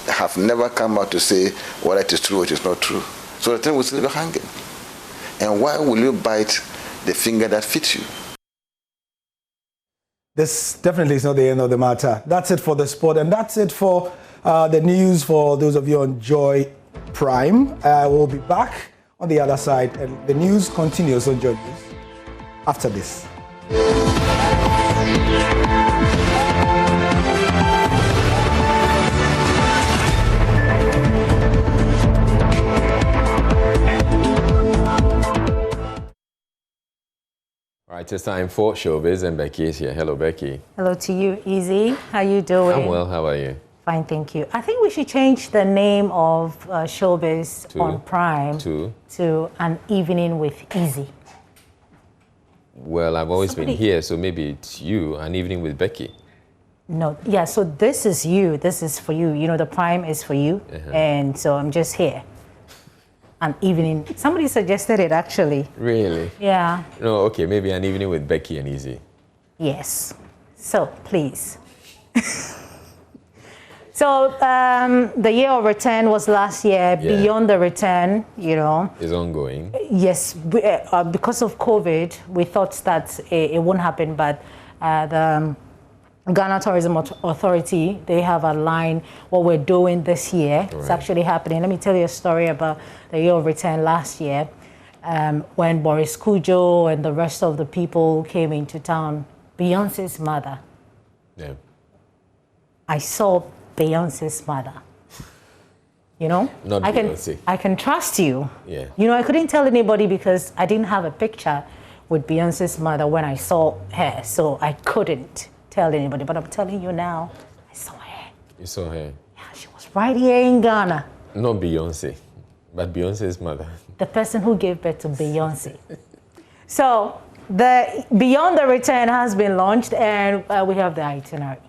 [SPEAKER 17] have never come out to say whether it is true or it is not true. So the thing will still be hanging. And why will you bite the finger that fits you?
[SPEAKER 15] This definitely is not the end of the matter. That's it for the sport, and that's it for the news for those of you on Joy Prime. We'll be back on the other side, and the news continues on Joynews after this.
[SPEAKER 1] Right, it's time for Showbiz, and Becky is here. Hello, Becky.
[SPEAKER 4] Hello to you, Easy. How you doing?
[SPEAKER 1] I'm well. How are you?
[SPEAKER 4] Fine, thank you. I think we should change the name of Showbiz on Prime to An Evening with Easy.
[SPEAKER 1] Well, I've always been here, so maybe it's you, An Evening with Becky.
[SPEAKER 4] No, yeah, so this is you. This is for you. You know, the Prime is for you. And so I'm just here. An Evening. Somebody suggested it, actually.
[SPEAKER 1] Really?
[SPEAKER 4] Yeah.
[SPEAKER 1] No, okay, maybe An Evening with Becky and Easy.
[SPEAKER 4] Yes. So, please. So, the year of return was last year. Yeah. Beyond the return, you know.
[SPEAKER 1] Is ongoing.
[SPEAKER 4] Yes. Because of COVID, we thought that it won't happen, but the Ghana Tourism Authority, they have aligned what we're doing this year. Right. It's actually happening. Let me tell you a story about the year of return last year, when Boris Kujo and the rest of the people came into town. Beyonce's mother.
[SPEAKER 1] Yeah.
[SPEAKER 4] I saw Beyonce's mother. You know?
[SPEAKER 1] Not Beyonce.
[SPEAKER 4] I can trust you.
[SPEAKER 1] Yeah.
[SPEAKER 4] You know, I couldn't tell anybody because I didn't have a picture with Beyonce's mother when I saw her, so I couldn't tell anybody, but I'm telling you now, I saw her.
[SPEAKER 1] You saw her?
[SPEAKER 4] Yeah, she was right here in Ghana.
[SPEAKER 1] Not Beyonce, but Beyonce's mother.
[SPEAKER 4] The person who gave birth to Beyonce. So, the Beyond the Return has been launched, and we have the itinerary.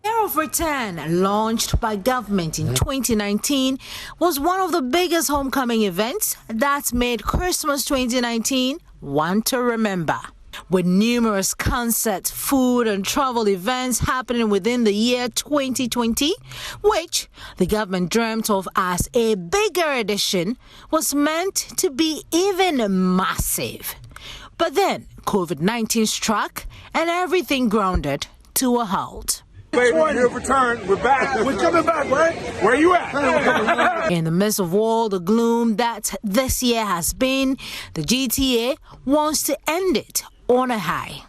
[SPEAKER 18] Year of Return, launched by government in 2019, was one of the biggest homecoming events that made Christmas 2019 one to remember. With numerous concert, food and travel events happening within the year 2020, which the government dreamt of as a bigger edition, was meant to be even massive. But then COVID-19 struck and everything grounded to a halt.
[SPEAKER 19] We've returned. We're back. We're coming back, right? Where you at?
[SPEAKER 18] In the midst of all the gloom that this year has been, the GTA wants to end it on a high.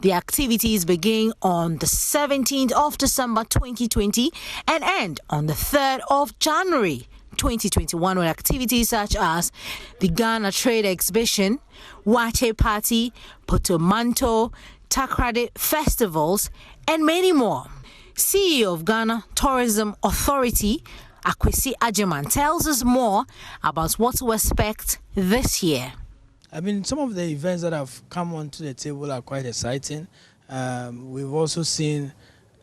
[SPEAKER 18] The activities begin on the 17th of December 2020 and end on the 3rd of January 2021 with activities such as the Ghana Trade Exhibition, Wache Party, Potomanto, Takrade Festivals, and many more. CEO of Ghana Tourism Authority, Akwesi Agyemang, tells us more about what to expect this year.
[SPEAKER 22] I mean, some of the events that have come onto the table are quite exciting. We've also seen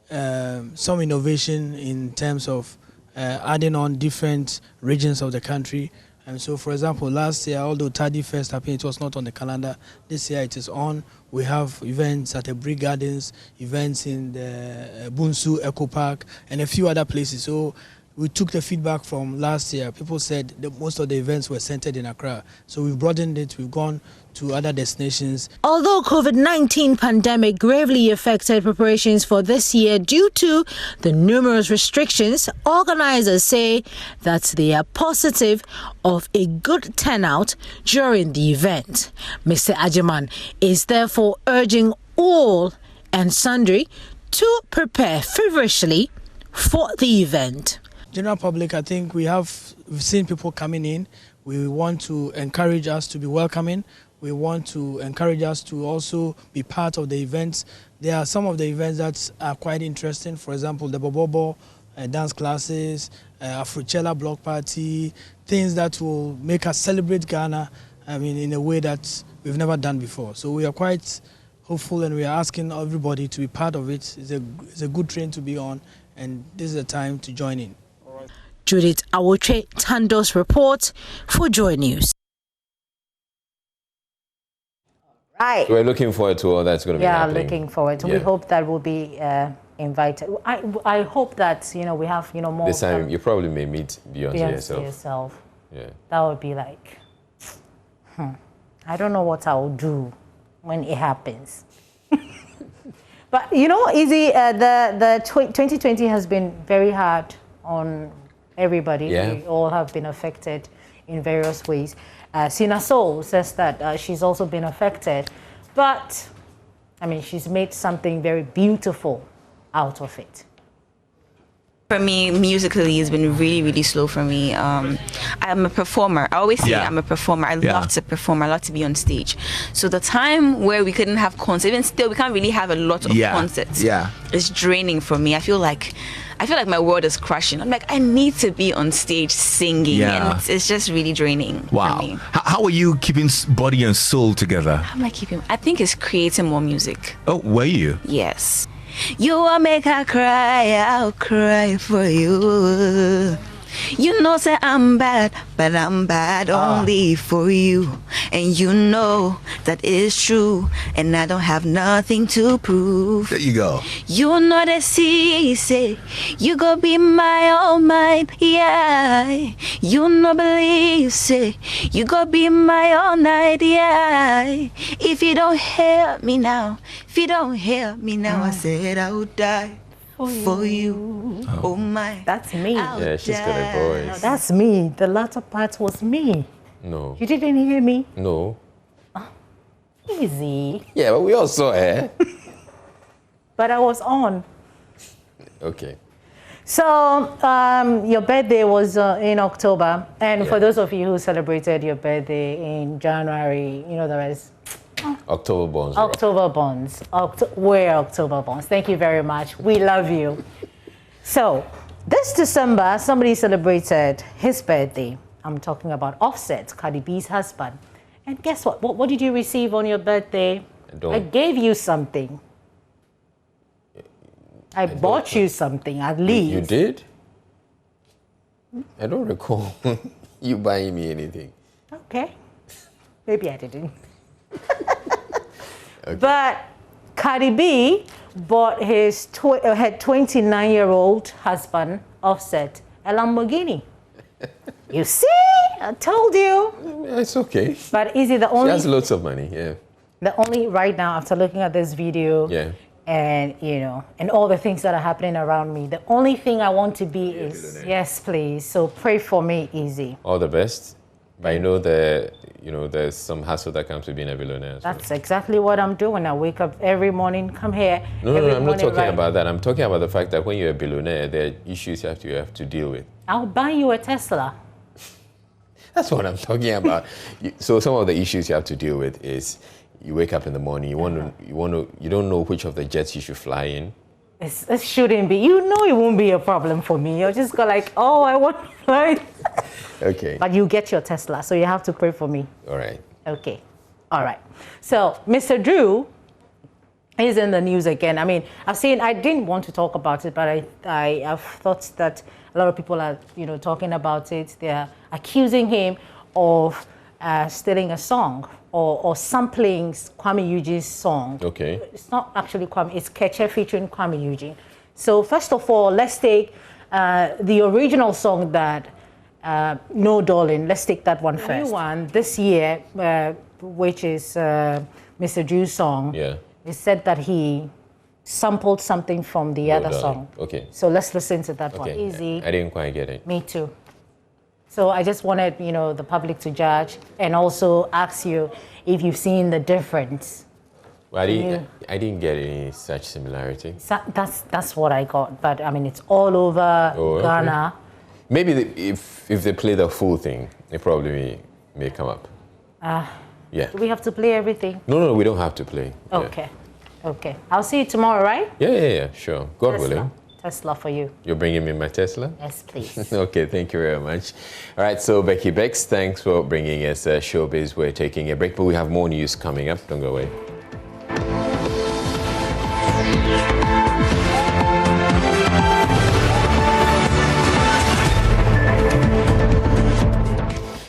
[SPEAKER 22] some innovation in terms of adding on different regions of the country. And so, for example, last year, although Tardy Fest happened, it was not on the calendar. This year it is on. We have events at the Brick Gardens, events in the Bunsu Eco Park, and a few other places. So we took the feedback from last year. People said that most of the events were centered in Accra. So we've broadened it. We've gone to other destinations.
[SPEAKER 18] Although COVID-19 pandemic gravely affected preparations for this year due to the numerous restrictions, organizers say that they are positive of a good turnout during the event. Mr. Agyemang is therefore urging all and sundry to prepare feverishly for the event.
[SPEAKER 22] General public, I think we've seen people coming in. We want to encourage us to be welcoming. We want to encourage us to also be part of the events. There are some of the events that are quite interesting. For example, the Bobobo dance classes, Afrochella block party, things that will make us celebrate Ghana, I mean, in a way that we've never done before. So we are quite hopeful and we are asking everybody to be part of it. It's a good train to be on, and this is the time to join in.
[SPEAKER 18] Judith Awotre Tandos report for Joynews.
[SPEAKER 4] Right.
[SPEAKER 1] So we're looking forward to all that's going to be happening.
[SPEAKER 4] Yeah, looking forward to. We hope that we'll be invited. I hope that, you know, we have, you know, more.
[SPEAKER 1] This time you probably may meet Beyonce
[SPEAKER 4] yourself.
[SPEAKER 1] Yeah.
[SPEAKER 4] That would be like, I don't know what I will do when it happens. But, you know, Izzy, the 2020 has been very hard on everybody.
[SPEAKER 1] Yeah.
[SPEAKER 4] We all have been affected in various ways. Sina Soul says that she's also been affected, but I mean, she's made something very beautiful out of it.
[SPEAKER 5] For me, musically, it's been really, really slow for me. I'm a performer. I always say I'm a performer. I love to perform. I love to be on stage. So the time where we couldn't have concerts, even still, we can't really have a lot of concerts. It's draining for me. I feel like my world is crashing. I'm like, I need to be on stage singing, and it's just really draining for me.
[SPEAKER 20] How are you keeping body and soul together?
[SPEAKER 5] How am I keeping? I think it's creating more music.
[SPEAKER 20] Oh, were you?
[SPEAKER 5] Yes. You will make her cry, I'll cry for you. You know, say I'm bad, but I'm bad only for you. And you know that is true, and I don't have nothing to prove.
[SPEAKER 20] There you go.
[SPEAKER 5] You know that say you go be my all mine, yeah. You know believe, say you go be my all night, yeah. If you don't hear me now, I said I would die for you. Oh my.
[SPEAKER 4] That's me.
[SPEAKER 1] Yeah, she's got a voice.
[SPEAKER 4] No, that's me. The latter part was me.
[SPEAKER 1] No.
[SPEAKER 4] You didn't hear me?
[SPEAKER 1] No.
[SPEAKER 4] Easy.
[SPEAKER 1] Yeah, but we all saw her.
[SPEAKER 4] But I was on.
[SPEAKER 1] Okay.
[SPEAKER 4] So, your birthday was in October. And for those of you who celebrated your birthday in January, you know, there was...
[SPEAKER 1] October bonds.
[SPEAKER 4] October bonds. We're October bonds. Thank you very much. We love you. So, this December, somebody celebrated his birthday. I'm talking about Offset, Cardi B's husband. And guess what? What did you receive on your birthday? I gave you something. I bought you something, at least.
[SPEAKER 1] You did? I don't recall you buying me anything.
[SPEAKER 4] Okay. Maybe I didn't. Okay. But Cardi B bought his her 29-year-old husband, Offset, a Lamborghini. You see? I told you.
[SPEAKER 1] It's okay.
[SPEAKER 4] But is it the only...
[SPEAKER 1] She has lots of money, yeah.
[SPEAKER 4] The only, right now, after looking at this video, and, you know, and all the things that are happening around me, the only thing I want to be is... Yes, please. So pray for me, Easy.
[SPEAKER 1] All the best. But I know there's some hassle that comes with being a billionaire.
[SPEAKER 4] That's exactly what I'm doing. I wake up every morning, come here.
[SPEAKER 1] No, I'm not talking about that. I'm talking about the fact that when you're a billionaire, there are issues you have to deal with.
[SPEAKER 4] I'll buy you a Tesla.
[SPEAKER 1] That's what I'm talking about. So some of the issues you have to deal with is you wake up in the morning, you don't know which of the jets you should fly in.
[SPEAKER 4] It shouldn't be. You know it won't be a problem for me. You'll just go like, oh, I want to fly.
[SPEAKER 1] Okay.
[SPEAKER 4] But you get your Tesla, so you have to pray for me.
[SPEAKER 1] All right.
[SPEAKER 4] Okay. All right. So Mr. Drew is in the news again. I mean, I didn't want to talk about it, but I've thought that a lot of people are, talking about it. They're accusing him of stealing a song or sampling Kwame Eugene's song.
[SPEAKER 1] Okay.
[SPEAKER 4] It's not actually Kwame, it's Keche featuring Kwame Eugene. So first of all, let's take the original song that, No Darling, let's take that one first. The new one this year, which is Mr. Drew's song, it said that he sampled something from the other song.
[SPEAKER 1] Okay.
[SPEAKER 4] So let's listen to that one. Easy.
[SPEAKER 1] I didn't quite get it.
[SPEAKER 4] Me too. So I just wanted, the public to judge and also ask you if you've seen the difference.
[SPEAKER 1] Well, I didn't get any such similarity.
[SPEAKER 4] That's what I got. But I mean, it's all over Ghana.
[SPEAKER 1] Maybe if they play the full thing, it probably may come up. Yeah.
[SPEAKER 4] Do we have to play everything?
[SPEAKER 1] No, we don't have to play.
[SPEAKER 4] Okay. Yeah. Okay. I'll see you tomorrow, right?
[SPEAKER 1] Yeah, sure. God willing.
[SPEAKER 4] Tesla for you.
[SPEAKER 1] You're bringing me my Tesla?
[SPEAKER 4] Yes, please.
[SPEAKER 1] Okay, thank you very much. All right, so Becky Bex, thanks for bringing us Showbiz. We're taking a break, but we have more news coming up. Don't go away.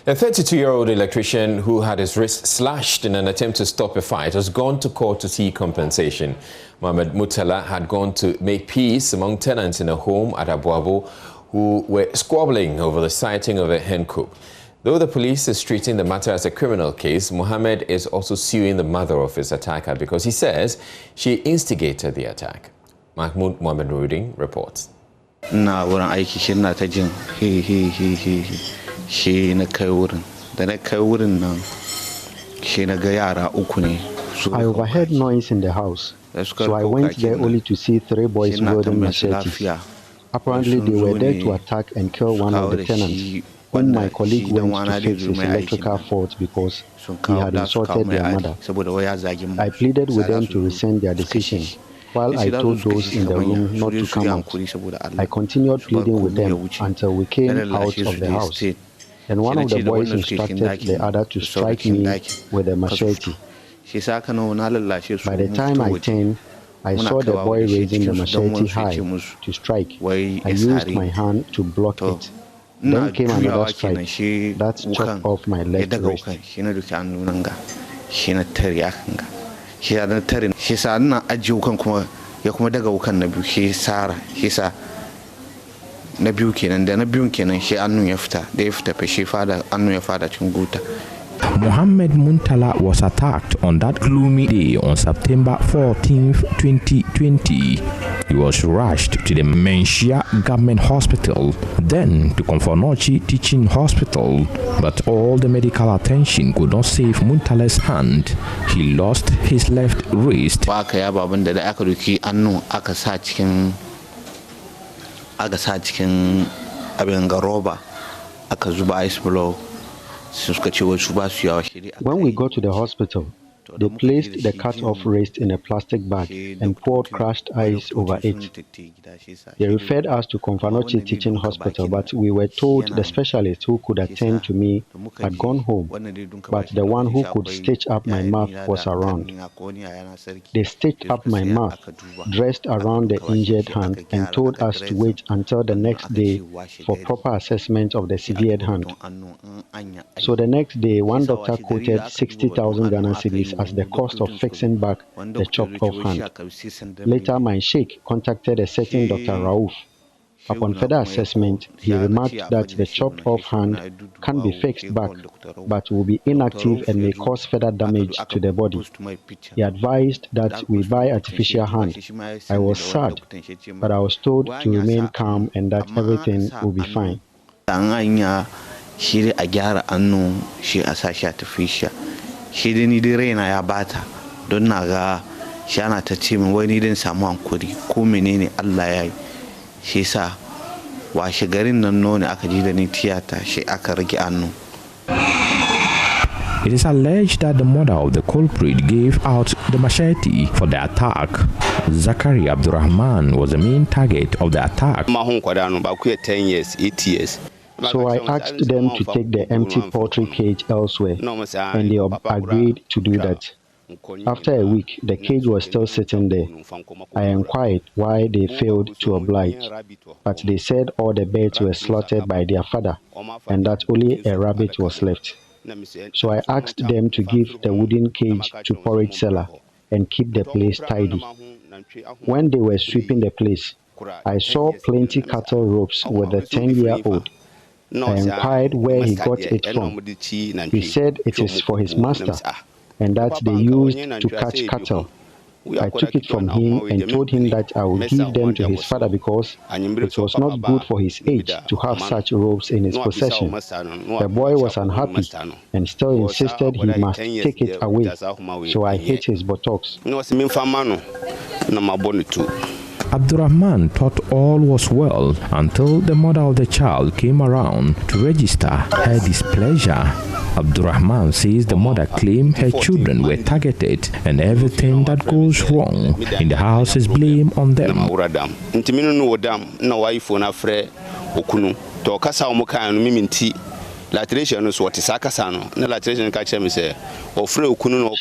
[SPEAKER 1] A 32-year-old electrician who had his wrist slashed in an attempt to stop a fight has gone to court to seek compensation. Mohamed Mutala had gone to make peace among tenants in a home at Abuabo who were squabbling over the sighting of a hen coop. Though the police is treating the matter as a criminal case, Mohamed is also suing the mother of his attacker because he says she instigated the attack. Mahmoud Mohamed Rudin reports.
[SPEAKER 21] Shi na kai wurin da na kai wurin nan shi na ga yara uku ne.
[SPEAKER 23] I overheard noise in the house, so I went there only to see 3 boys wielding machetes.
[SPEAKER 2] Apparently, they were there to attack and kill one of the tenants, whom my colleague went to fix his electrical fault because he had insulted their mother. I pleaded with them to rescind their decision, while I told those in the room not to come out. I continued pleading with them until we came out of the house. And one of the boys instructed the other to strike me with a machete. By the time I turned, I saw the boy raising the machete high to strike. I used my hand to block it. Then came another strike that chopped off my left wrist.
[SPEAKER 6] Mohammed Muntala was attacked on that gloomy day on September 14, 2020. He was rushed to the Menchia Government Hospital, then to Konfonochi Teaching Hospital, but all the medical attention could not save Muntala's hand. He lost his left wrist.
[SPEAKER 2] When we got to the hospital, they placed the cut-off wrist in a plastic bag and poured crushed ice over it. They referred us to Konfonochi Teaching Hospital, but we were told the specialist who could attend to me had gone home, but the one who could stitch up my mouth was around. They stitched up my mouth, dressed around the injured hand, and told us to wait until the next day for proper assessment of the severed hand. So the next day, one doctor quoted 60,000 Ghana cedis as the cost of fixing back the chopped-off hand. Later, my sheikh contacted a certain Dr. Rauf. Upon further assessment, he remarked that the chopped-off hand can be fixed back, but will be inactive and may cause further damage to the body. He advised that we buy artificial hand. I was sad, but I was told to remain calm and that everything will be fine.
[SPEAKER 21] Shi a gyara annu shi a sashi artificial shi da ni dai raina ya bata don na ga shi ana ta ce min wai ni din samu hankuri ko menene Allah ya yi shi sa washe garin nan none aka ji da ni tiyata shi aka rage annu.
[SPEAKER 6] It is alleged that the mother of the culprit gave out the machete for the attack. Zakari Abdurrahman was the main target of the attack.
[SPEAKER 23] 10 years, 8 years.
[SPEAKER 2] So I asked them to take the empty poultry cage elsewhere, and they agreed to do that. After a week, the cage was still sitting there. I inquired why they failed to oblige, but they said all the birds were slaughtered by their father, and that only a rabbit was left. So I asked them to give the wooden cage to porridge seller and keep the place tidy. When they were sweeping the place, I saw plenty cattle ropes with a 10-year-old. I inquired where he got it from. He said it is for his master and that they used to catch cattle. I took it from him and told him that I would give them to his father because it was not good for his age to have such ropes in his possession. The boy was unhappy and still insisted he must take it away, so I hit his buttocks.
[SPEAKER 6] Abdurrahman thought all was well until the mother of the child came around to register her displeasure. Abdurrahman says the mother claimed her children were targeted and everything that goes wrong in the house is blamed on them.
[SPEAKER 2] She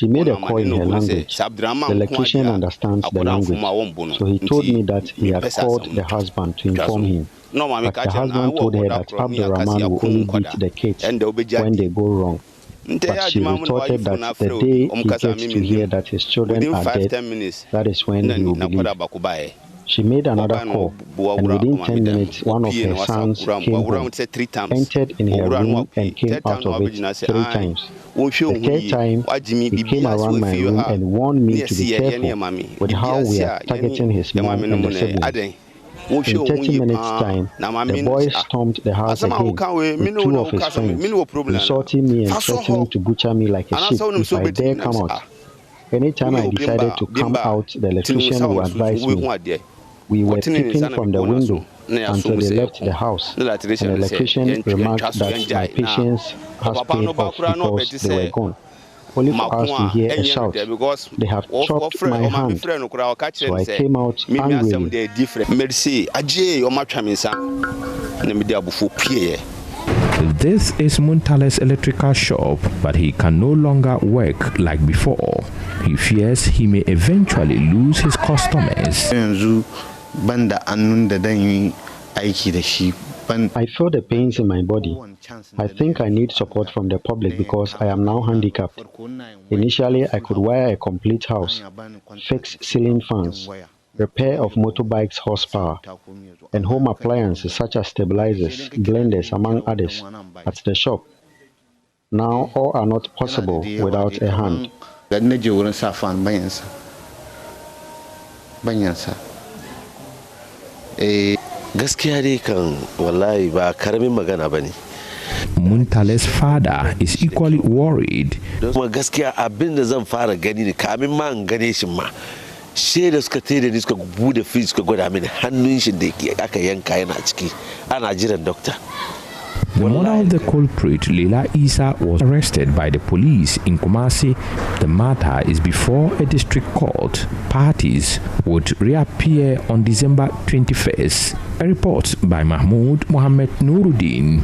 [SPEAKER 2] made a call in her language. The electrician understands the language, so he told me that he had called the husband to inform him. But the husband told her that Abdurrahman will only beat the kids when they go wrong. But she retorted that the day he gets to hear that his children are dead, that is when he will believe. She made another call, and within 10 minutes, one of her sons came home, entered in her room and came out of it 3 times. The third time, he came around my room and warned me to be careful with how we are targeting his mom and the siblings. In 30 minutes' time, the boy stormed the house again with 2 of his friends, insulting me and threatening to butcher me like a sheep if I dare come out. Anytime I decided to come out, the electrician would advise me. We were peeping from the window until they left the house. An electrician remarked that my patients has paid off because they were gone. Only for us to hear a shout. They have chopped my hand. So I came out angrily.
[SPEAKER 6] This is Muntale's electrical shop, but he can no longer work like before. He fears he may eventually lose his customers.
[SPEAKER 2] I feel the pains in my body. I think I need support from the public because I am now handicapped. Initially, I could wire a complete house, fix ceiling fans, repair of motorbikes' horsepower, and home appliances such as stabilizers, blenders, among others, at the shop. Now, all are not possible without a hand.
[SPEAKER 6] Muntale's father is equally worried. The mother of the culprit, Leila Isa, was arrested by the police in Kumasi. The matter is before a district court. Parties would reappear on December 21st. A report by Mahmoud Mohammed Nuruddin.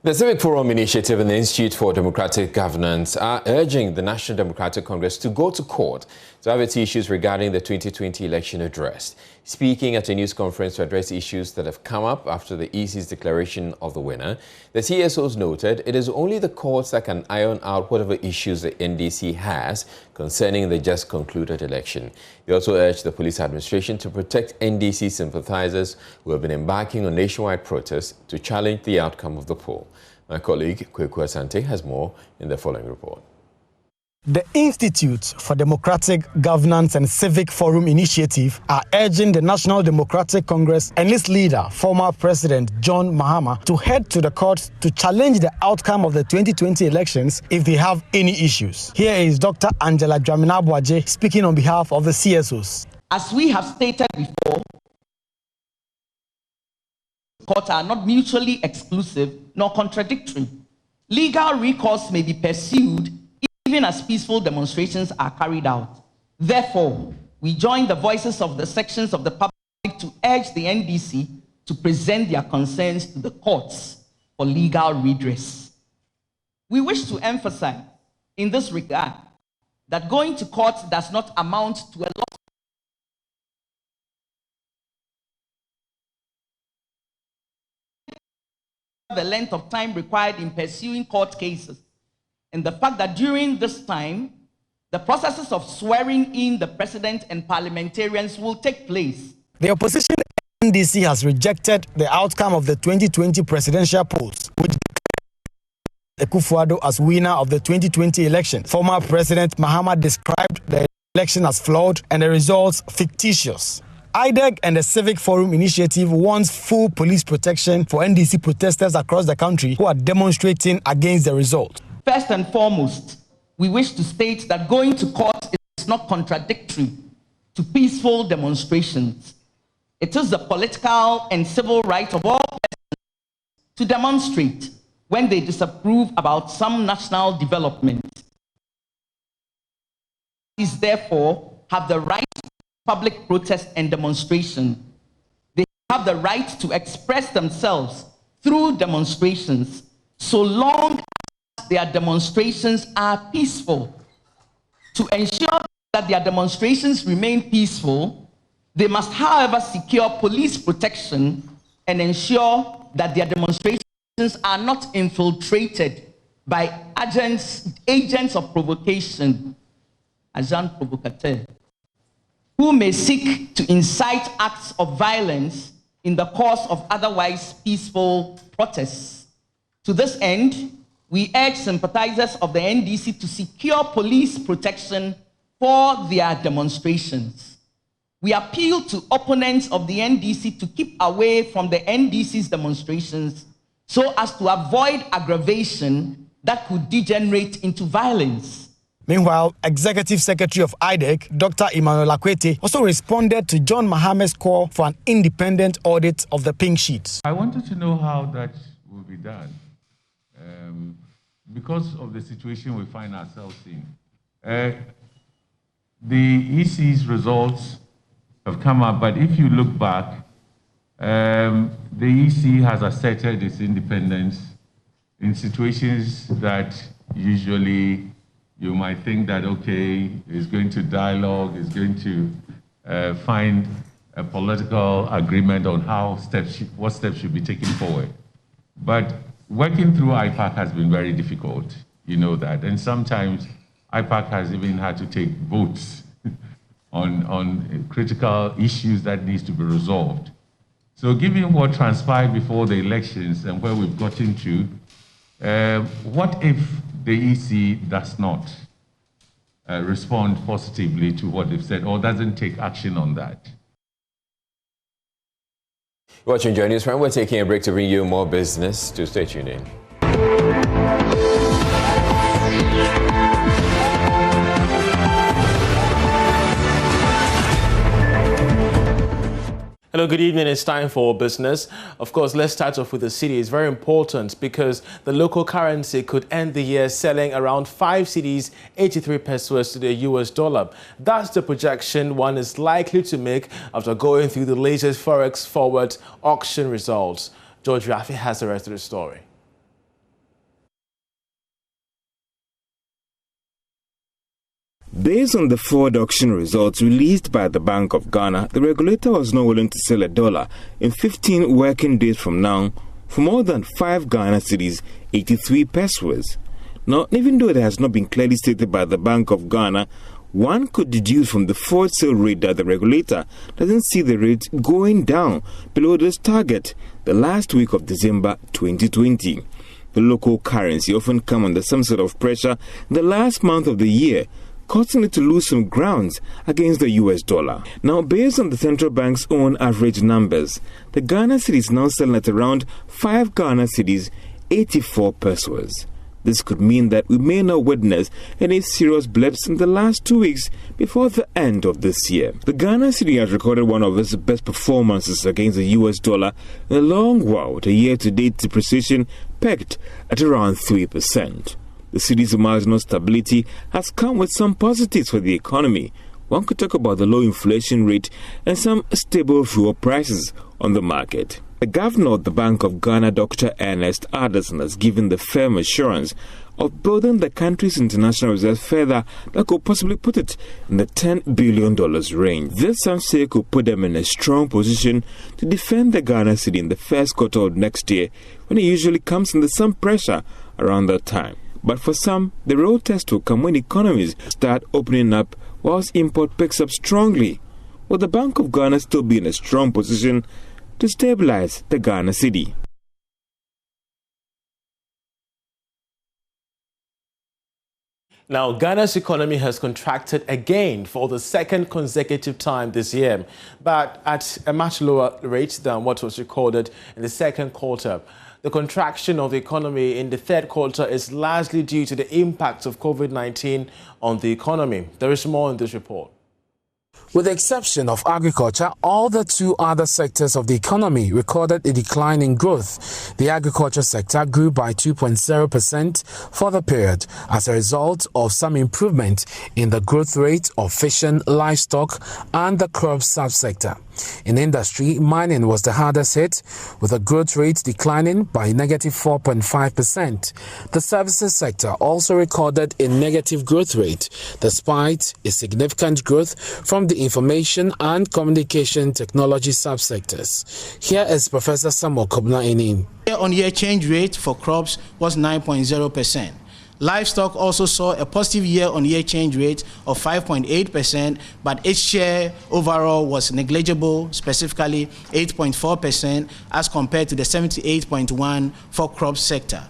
[SPEAKER 1] The Civic Forum Initiative and the Institute for Democratic Governance are urging the National Democratic Congress to go to court to have its issues regarding the 2020 election addressed. Speaking at a news conference to address issues that have come up after the EC's declaration of the winner, the CSOs noted it is only the courts that can iron out whatever issues the NDC has concerning the just concluded election. They also urged the police administration to protect NDC sympathizers who have been embarking on nationwide protests to challenge the outcome of the poll. My colleague Kweku Asante has more in the following report.
[SPEAKER 22] The Institute for Democratic Governance and Civic Forum Initiative are urging the National Democratic Congress and its leader, former President John Mahama, to head to the court to challenge the outcome of the 2020 elections if they have any issues. Here is Dr. Angela Dramina-Boaje speaking on behalf of the CSOs.
[SPEAKER 8] As we have stated before, courts are not mutually exclusive nor contradictory. Legal recourse may be pursued even as peaceful demonstrations are carried out. Therefore, we join the voices of the sections of the public to urge the NDC to present their concerns to the courts for legal redress. We wish to emphasize in this regard that going to court does not amount to a loss of the length of time required in pursuing court cases, and the fact that during this time, the processes of swearing in the president and parliamentarians will take place.
[SPEAKER 22] The opposition NDC has rejected the outcome of the 2020 presidential polls, which declared Akufo-Addo as winner of the 2020 election. Former President Mahama described the election as flawed and the results fictitious. IDEG and the Civic Forum Initiative wants full police protection for NDC protesters across the country who are demonstrating against the result.
[SPEAKER 8] First and foremost, we wish to state that going to court is not contradictory to peaceful demonstrations. It is the political and civil right of all persons to demonstrate when they disapprove about some national development. These therefore have the right to public protest and demonstration. They have the right to express themselves through demonstrations so long their demonstrations are peaceful. To ensure that their demonstrations remain peaceful, they must, however, secure police protection and ensure that their demonstrations are not infiltrated by agents of provocation, agents provocateurs, who may seek to incite acts of violence in the course of otherwise peaceful protests. To this end, we urge sympathizers of the NDC to secure police protection for their demonstrations. We appeal to opponents of the NDC to keep away from the NDC's demonstrations so as to avoid aggravation that could degenerate into violence.
[SPEAKER 22] Meanwhile, Executive Secretary of IDEC, Dr. Emmanuel Akwete, also responded to John Mahame's call for an independent audit of the pink sheets.
[SPEAKER 9] I wanted to know how that will be done because of the situation we find ourselves in. The EC's results have come up, but if you look back, the EC has asserted its independence in situations that usually you might think that, okay, it's going to dialogue, it's going to find a political agreement on how what steps should be taken forward. But working through IPAC has been very difficult, you know that. And sometimes IPAC has even had to take votes on critical issues that needs to be resolved. So given what transpired before the elections and where we've gotten to, what if the EC does not respond positively to what they've said or doesn't take action on that?
[SPEAKER 1] Watching Joynews, we're taking a break to bring you more business. To stay tuned in.
[SPEAKER 7] Hello, good evening. It's time for business. Of course, let's start off with the cedi. It's very important because the local currency could end the year selling around 5 cedis, 83 pesos to the US dollar. That's the projection one is likely to make after going through the latest Forex forward auction results. George Rafi has the rest of the story.
[SPEAKER 10] Based on the forward auction results released by the Bank of Ghana, the regulator was not willing to sell a dollar in 15 working days from now for more than 5 Ghana cedis, 83 pesos. Now, even though it has not been clearly stated by the Bank of Ghana, one could deduce from the forward sale rate that the regulator doesn't see the rate going down below this target the last week of December 2020. The local currency often comes under some sort of pressure in the last month of the year, causing it to lose some grounds against the US dollar. Now, based on the central bank's own average numbers, the Ghana cedi is now selling at around 5 Ghana cedis, 84 pesos. This could mean that we may not witness any serious blips in the last 2 weeks before the end of this year. The Ghana cedi has recorded one of its best performances against the US dollar in a long while, with a year-to-date depreciation pegged at around 3%. The cedi's marginal stability has come with some positives for the economy. One could talk about the low inflation rate and some stable fuel prices on the market. The governor of the Bank of Ghana, Dr. Ernest Addison, has given the firm assurance of building the country's international reserve further that could possibly put it in the $10 billion range. This, some say, could put them in a strong position to defend the Ghana cedi in the first quarter of next year, when it usually comes under some pressure around that time. But for some, the real test will come when economies start opening up whilst import picks up strongly. Will the Bank of Ghana still be in a strong position to stabilize the Ghana cedi?
[SPEAKER 7] Now, Ghana's economy has contracted again for the second consecutive time this year, but at a much lower rate than what was recorded in the second quarter. The contraction of the economy in the third quarter is largely due to the impact of COVID-19 on the economy. There is more in this report.
[SPEAKER 11] With the exception of agriculture, all the 2 other sectors of the economy recorded a decline in growth. The agriculture sector grew by 2.0% for the period as a result of some improvement in the growth rate of fishing, livestock and the crop subsector. In industry, mining was the hardest hit, with the growth rate declining by negative 4.5%. The services sector also recorded a negative growth rate, despite a significant growth from the information and communication technology subsectors. Here is Professor Samuel Kobna-Enim.
[SPEAKER 24] Year-on-year change rate for crops was 9.0%. Livestock also saw a positive year-on-year change rate of 5.8%, but its share overall was negligible, specifically 8.4% as compared to the 78.1% for crop sector.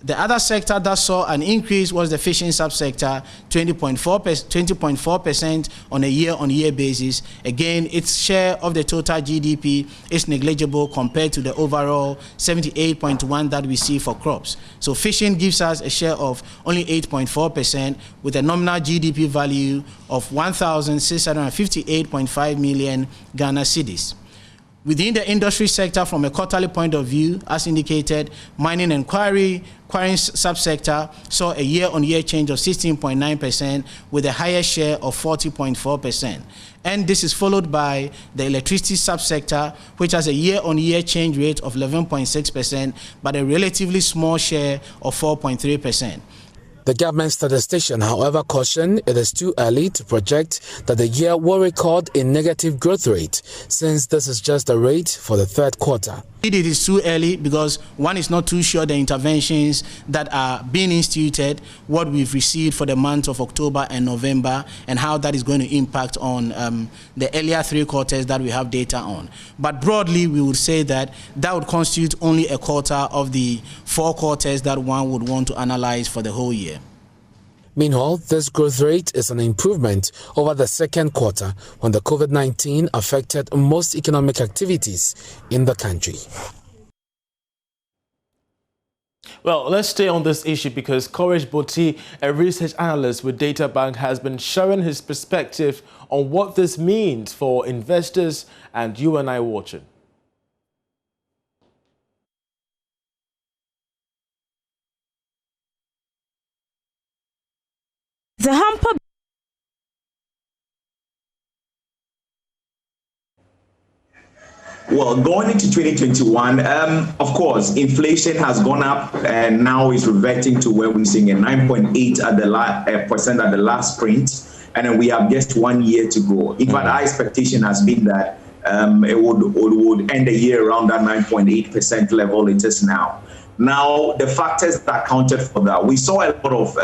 [SPEAKER 24] The other sector that saw an increase was the fishing subsector, 20.4% on a year-on-year basis. Again, its share of the total GDP is negligible compared to the overall 78.1% that we see for crops. So fishing gives us a share of only 8.4% with a nominal GDP value of 1,658.5 million Ghana cedis. Within the industry sector, from a quarterly point of view, as indicated, mining and quarrying subsector saw a year-on-year change of 16.9% with a higher share of 40.4%. And this is followed by the electricity subsector, which has a year-on-year change rate of 11.6%, but a relatively small share of 4.3%.
[SPEAKER 11] The government statistician, however, cautioned it is too early to project that the year will record a negative growth rate, since this is just the rate for the third quarter.
[SPEAKER 24] It is too early because one is not too sure the interventions that are being instituted, what we've received for the month of October and November, and how that is going to impact on the earlier 3 quarters that we have data on. But broadly, we would say that that would constitute only a quarter of the 4 quarters that one would want to analyze for the whole year.
[SPEAKER 11] Meanwhile, this growth rate is an improvement over the second quarter when the COVID-19 affected most economic activities in the country.
[SPEAKER 7] Well, let's stay on this issue because Courage Boti, a research analyst with Data Bank, has been sharing his perspective on what this means for investors and you and I watching.
[SPEAKER 3] The hamper.
[SPEAKER 12] Well, going into 2021, of course, inflation has gone up and now is reverting to where we're seeing a 9.8% at the last print, and then we have just 1 year to go. In fact, our expectation has been that it would end the year around that 9.8% level it is now. Now, the factors that accounted for that, we saw a lot of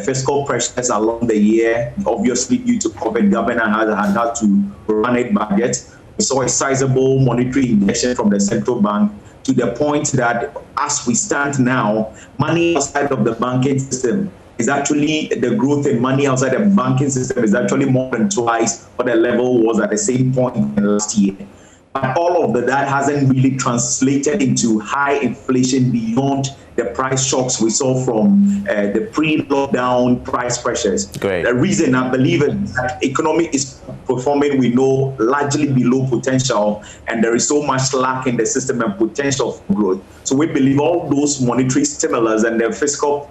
[SPEAKER 12] fiscal pressures along the year, obviously due to COVID. Government had to run a budget. We saw a sizable monetary injection from the central bank to the point that as we stand now, money outside of the banking system is actually, the growth in money outside the banking system is actually more than twice what the level was at the same point in last year. But all of that hasn't really translated into high inflation beyond the price shocks we saw from the pre-lockdown price pressures.
[SPEAKER 7] Great.
[SPEAKER 12] The reason I believe is that economy is performing, we know, largely below potential, and there is so much slack in the system and potential for growth. So we believe all those monetary stimulus and the fiscal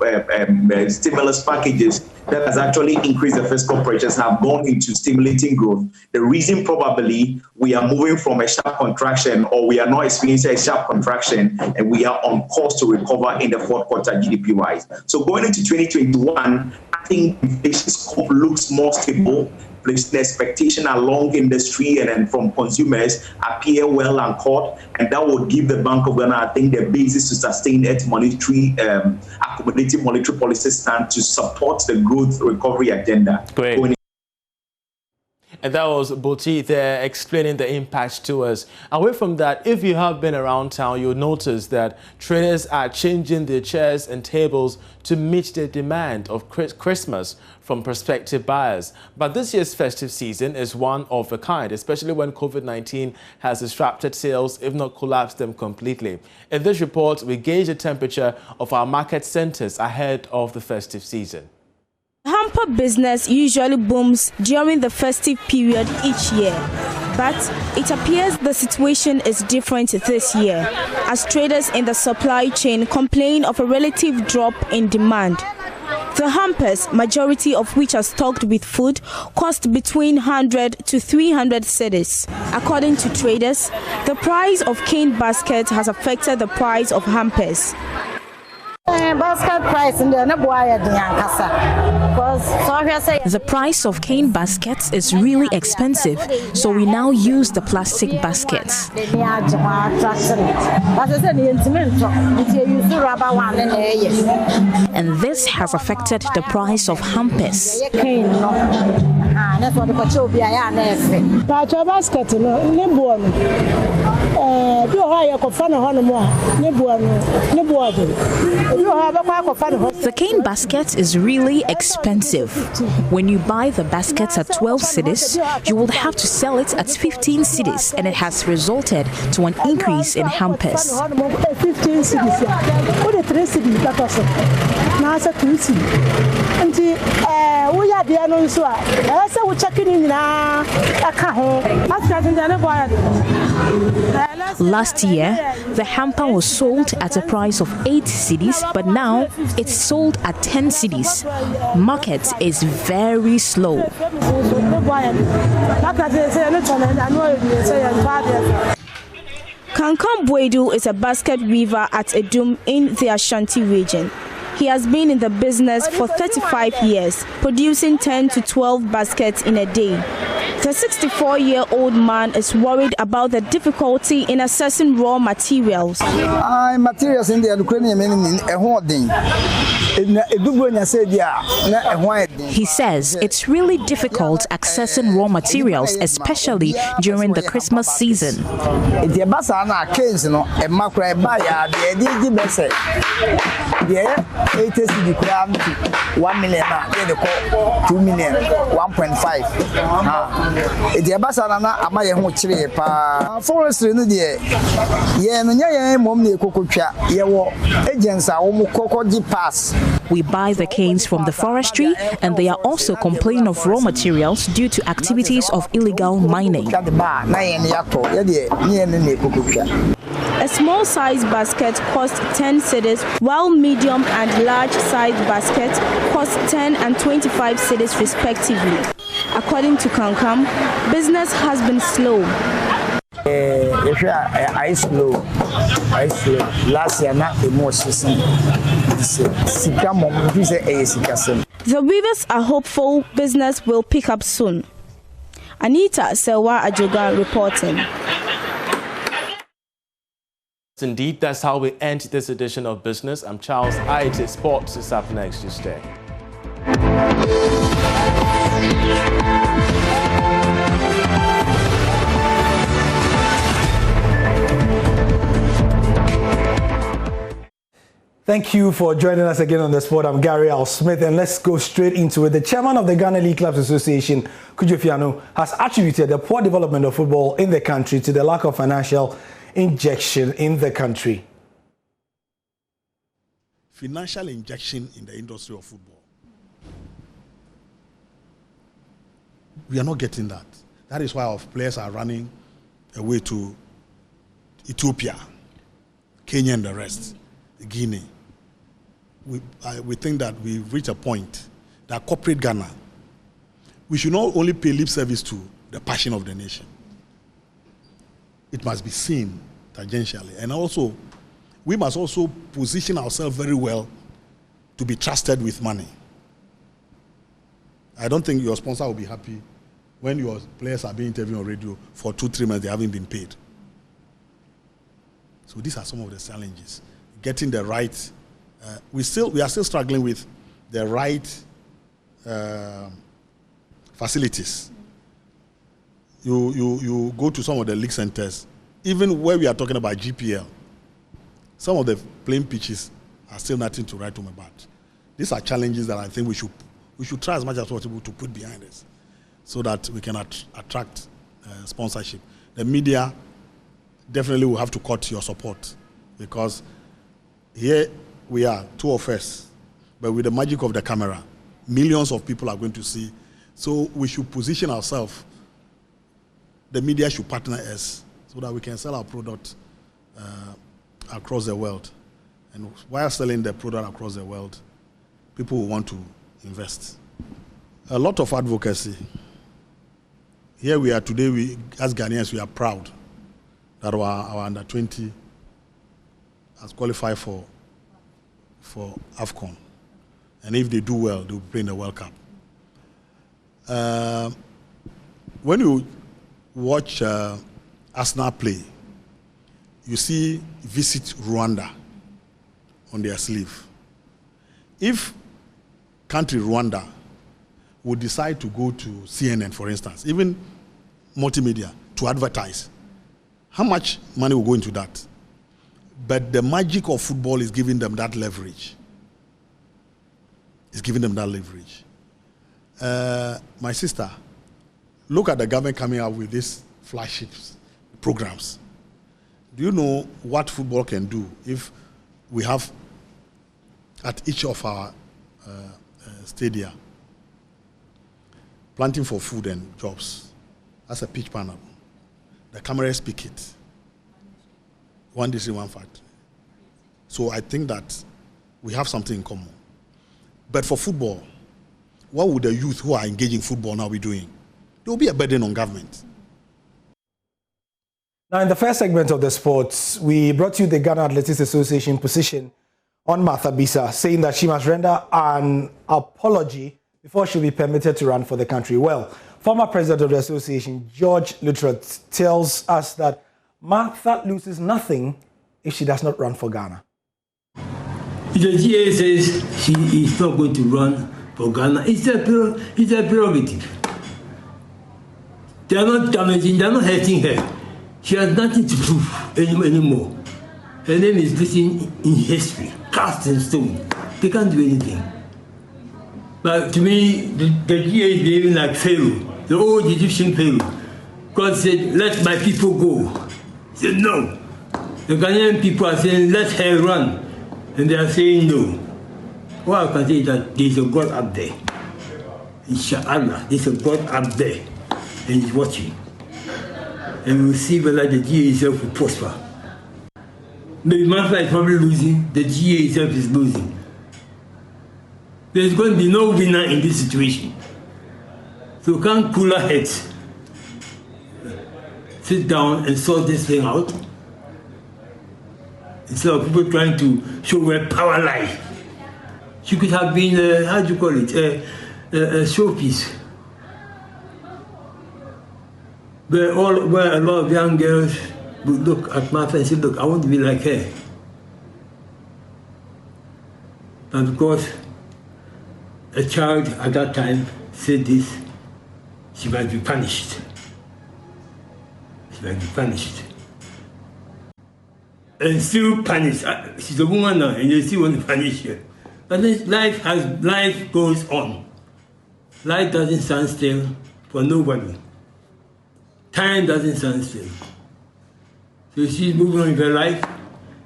[SPEAKER 12] stimulus packages that has actually increased the fiscal pressures have gone into stimulating growth. The reason probably we are moving from a sharp contraction, or we are not experiencing a sharp contraction, and we are on course to recover in the fourth quarter GDP-wise. So going into 2021, I think inflation scope looks more stable. The expectation along industry and then from consumers appear well anchored, and that would give the Bank of Ghana, I think, the basis to sustain its monetary, accommodative monetary policy stand to support the growth recovery agenda.
[SPEAKER 7] Great. And that was Boti there explaining the impact to us. Away from that, if you have been around town, you'll notice that traders are changing their chairs and tables to meet the demand of Christmas from prospective buyers. But this year's festive season is one of a kind, especially when COVID-19 has disrupted sales, if not collapsed them completely. In this report, we gauge the temperature of our market centers ahead of the festive season.
[SPEAKER 3] Hamper business usually booms during the festive period each year, but it appears the situation is different this year, as traders in the supply chain complain of a relative drop in demand. The hampers, majority of which are stocked with food, cost between 100 to 300 cedis. According to traders, the price of cane baskets has affected the price of hampers.
[SPEAKER 13] Basket price the price of cane baskets is really expensive, so we now use the plastic baskets. And this has affected the price of hampers. The cane basket is really expensive. When you buy the baskets at 12 cedis, you will have to sell it at 15 cedis, and it has resulted to an increase in hampers.
[SPEAKER 14] 15 cedis. What the 3 cedis that also? Now it's 2 cedis. And we are the announcer. I said we check it in now.
[SPEAKER 13] Last year, the hamper was sold at a price of 8 cedis, but now it's sold at 10 cedis. Market is very slow.
[SPEAKER 3] Kankan Bwedu is a basket weaver at Edum in the Ashanti region. He has been in the business for 35 years, producing 10 to 12 baskets in a day. The 64-year-old man is worried about the difficulty in accessing raw materials.
[SPEAKER 15] Materials in the
[SPEAKER 13] He says it's really difficult accessing raw materials, especially during the Christmas season. $1 million, $2 million, 1.5. Forestry no de ye no nya mom na ekokotwa ye wo agents a wo kokoji pass. We buy the canes from the forestry, and they are also complaining of raw materials due to activities of illegal mining.
[SPEAKER 3] A small size basket costs 10 cedis, while medium and large size baskets cost 10 and 25 cedis respectively. According to Kankam, business has been slow.
[SPEAKER 15] Slow. Last year, not the most
[SPEAKER 3] The weavers are hopeful business will pick up soon. Anita Selwa Ajoga reporting.
[SPEAKER 7] Indeed, that's how we end this edition of Business. I'm Charles Aite. Sports is up next. You stay.
[SPEAKER 22] Thank you for joining us again on The Sport. I'm Gary Al Smith, and let's go straight into it. The chairman of the Ghana League Clubs Association, Kujo Fiano, has attributed the poor development of football in the country to the lack of financial injection in the country.
[SPEAKER 16] Financial injection in the industry of football. We are not getting that. That is why our players are running away to Ethiopia, Kenya and the rest, Guinea. We think that we've reached a point that corporate Ghana, we should not only pay lip service to the passion of the nation. It must be seen tangentially. And also, we must also position ourselves very well to be trusted with money. I don't think your sponsor will be happy when your players are being interviewed on radio for 2-3 months, they haven't been paid. So these are some of the challenges. Getting the right, we are still struggling with the right facilities. You go to some of the league centers, even where we are talking about GPL, some of the playing pitches are still nothing to write home about. These are challenges that I think we should try as much as possible to put behind us, so that we can attract sponsorship. The media definitely will have to cut your support, because here we are, two of us, but with the magic of the camera, millions of people are going to see. So we should position ourselves. The media should partner us so that we can sell our product across the world. And while selling the product across the world, people will want to invest. A lot of advocacy. Here we are today, as Ghanaians, we are proud that our under 20 has qualified for AFCON. And if they do well, they will play in the World Cup. When you watch Arsenal play, you see Visit Rwanda on their sleeve. If country Rwanda would decide to go to CNN, for instance, even multimedia, to advertise, How much money will go into that? But the magic of football is giving them that leverage. It's giving them that leverage. My sister, look at the government coming out with these flagships programs. Do you know what football can do if we have at each of our stadia planting for food and jobs? That's a pitch panel. The cameras pick it. One district, one factory. So I think that we have something in common. But for football, what would the youth who are engaging football now be doing? There will be a burden on government.
[SPEAKER 17] Now, in the first segment of the sports, we brought you the Ghana Athletics Association position on Martha Bisa, saying that she must render an apology before she'll be permitted to run for the country. Well, former president of the association, George Luttrell, tells us that Martha loses nothing if she does not run for Ghana.
[SPEAKER 18] The GA says she is not going to run for Ghana. It's a prerogative. They are not damaging, they are not hurting her. She has nothing to prove anymore. Her name is written in history, cast in stone. They can't do anything. But to me, the GA is behaving like Pharaoh, the old Egyptian Pharaoh. God said, let my people go. He said, no. The Ghanaian people are saying, let her run. And they are saying no. What I can say is that there is a God up there. Inshallah, there is a God up there. And he's watching. And we'll see whether the GA itself will prosper. Maybe Martha is probably losing, the GA itself is losing. There's going to be no winner in this situation. So can't cooler heads sit down and sort this thing out instead of people trying to show where power lies. She could have been, how do you call it, a showpiece. Where a lot of young girls would look at Martha and say, look, I want to be like her. And because a child at that time said this, she might be punished. She might be punished. And still punished. She's a woman now, and you still want to punish her. But then life goes on. Life doesn't stand still for nobody. Time doesn't stand still. So she's moving on with her life.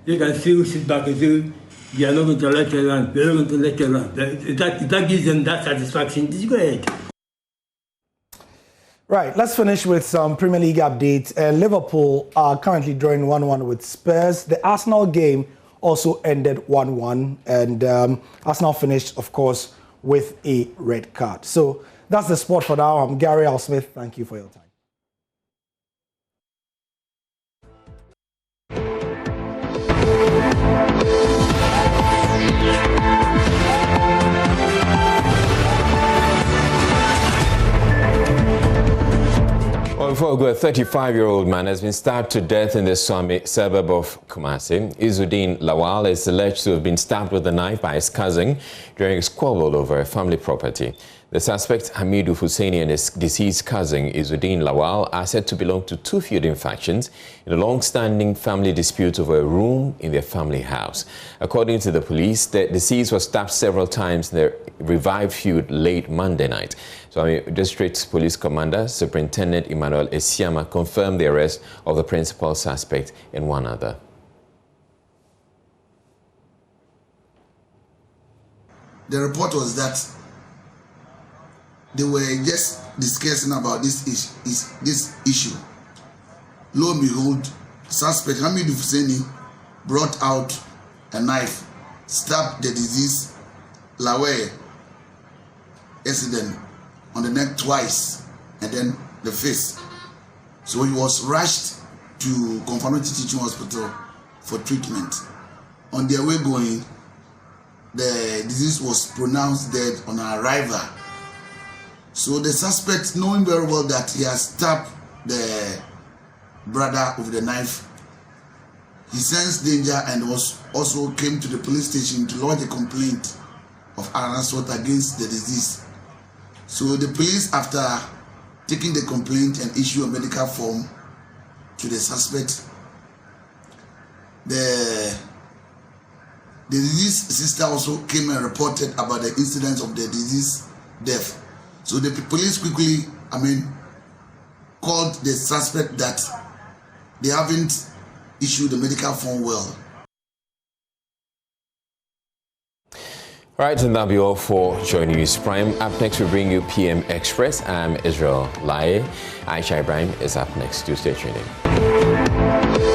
[SPEAKER 18] You can still sit back and say, you are not going to let her run. We are not going to let her run. That gives them that satisfaction. Just go ahead.
[SPEAKER 17] Right, let's finish with some Premier League updates. Liverpool are currently drawing 1-1 with Spurs. The Arsenal game also ended 1-1. And Arsenal finished, of course, with a red card. So that's the sport for now. I'm Gary Al Smith. Thank you for your time.
[SPEAKER 1] Well, before we go, a 35-year-old man has been stabbed to death in the Swami suburb of Kumasi. Izzuddin Lawal is alleged to have been stabbed with a knife by his cousin during a squabble over a family property. The suspect, Hamidu Husseini, and his deceased cousin, Izzuddin Lawal, are said to belong to two feuding factions in a long-standing family dispute over a room in their family house. According to the police, the deceased was stabbed several times in their revived feud late Monday night. So, District Police Commander Superintendent Emmanuel Esiama confirmed the arrest of the principal suspect and one other.
[SPEAKER 19] The report was that they were just discussing about this issue. Lo and behold, suspect Hamidu Husseini brought out a knife, stabbed the deceased Lawe accident on the neck twice and then the face. So he was rushed to Confirmatory Teaching Hospital for treatment. On their way going, the disease was pronounced dead on arrival. So the suspect, knowing very well that he has stabbed the brother with the knife, he sensed danger and also came to the police station to lodge a complaint of assault against the deceased. So the police, after taking the complaint and issue a medical form, to the suspect. The deceased sister also came and reported about the incidents of the deceased death. So the police quickly, called the suspect that they haven't issued the medical form well.
[SPEAKER 1] Right, and that'll be all for Joynews Prime. Up next, we bring you PM Express. I'm Israel Laye. Aisha Ibrahim is up next. Do stay tuned in.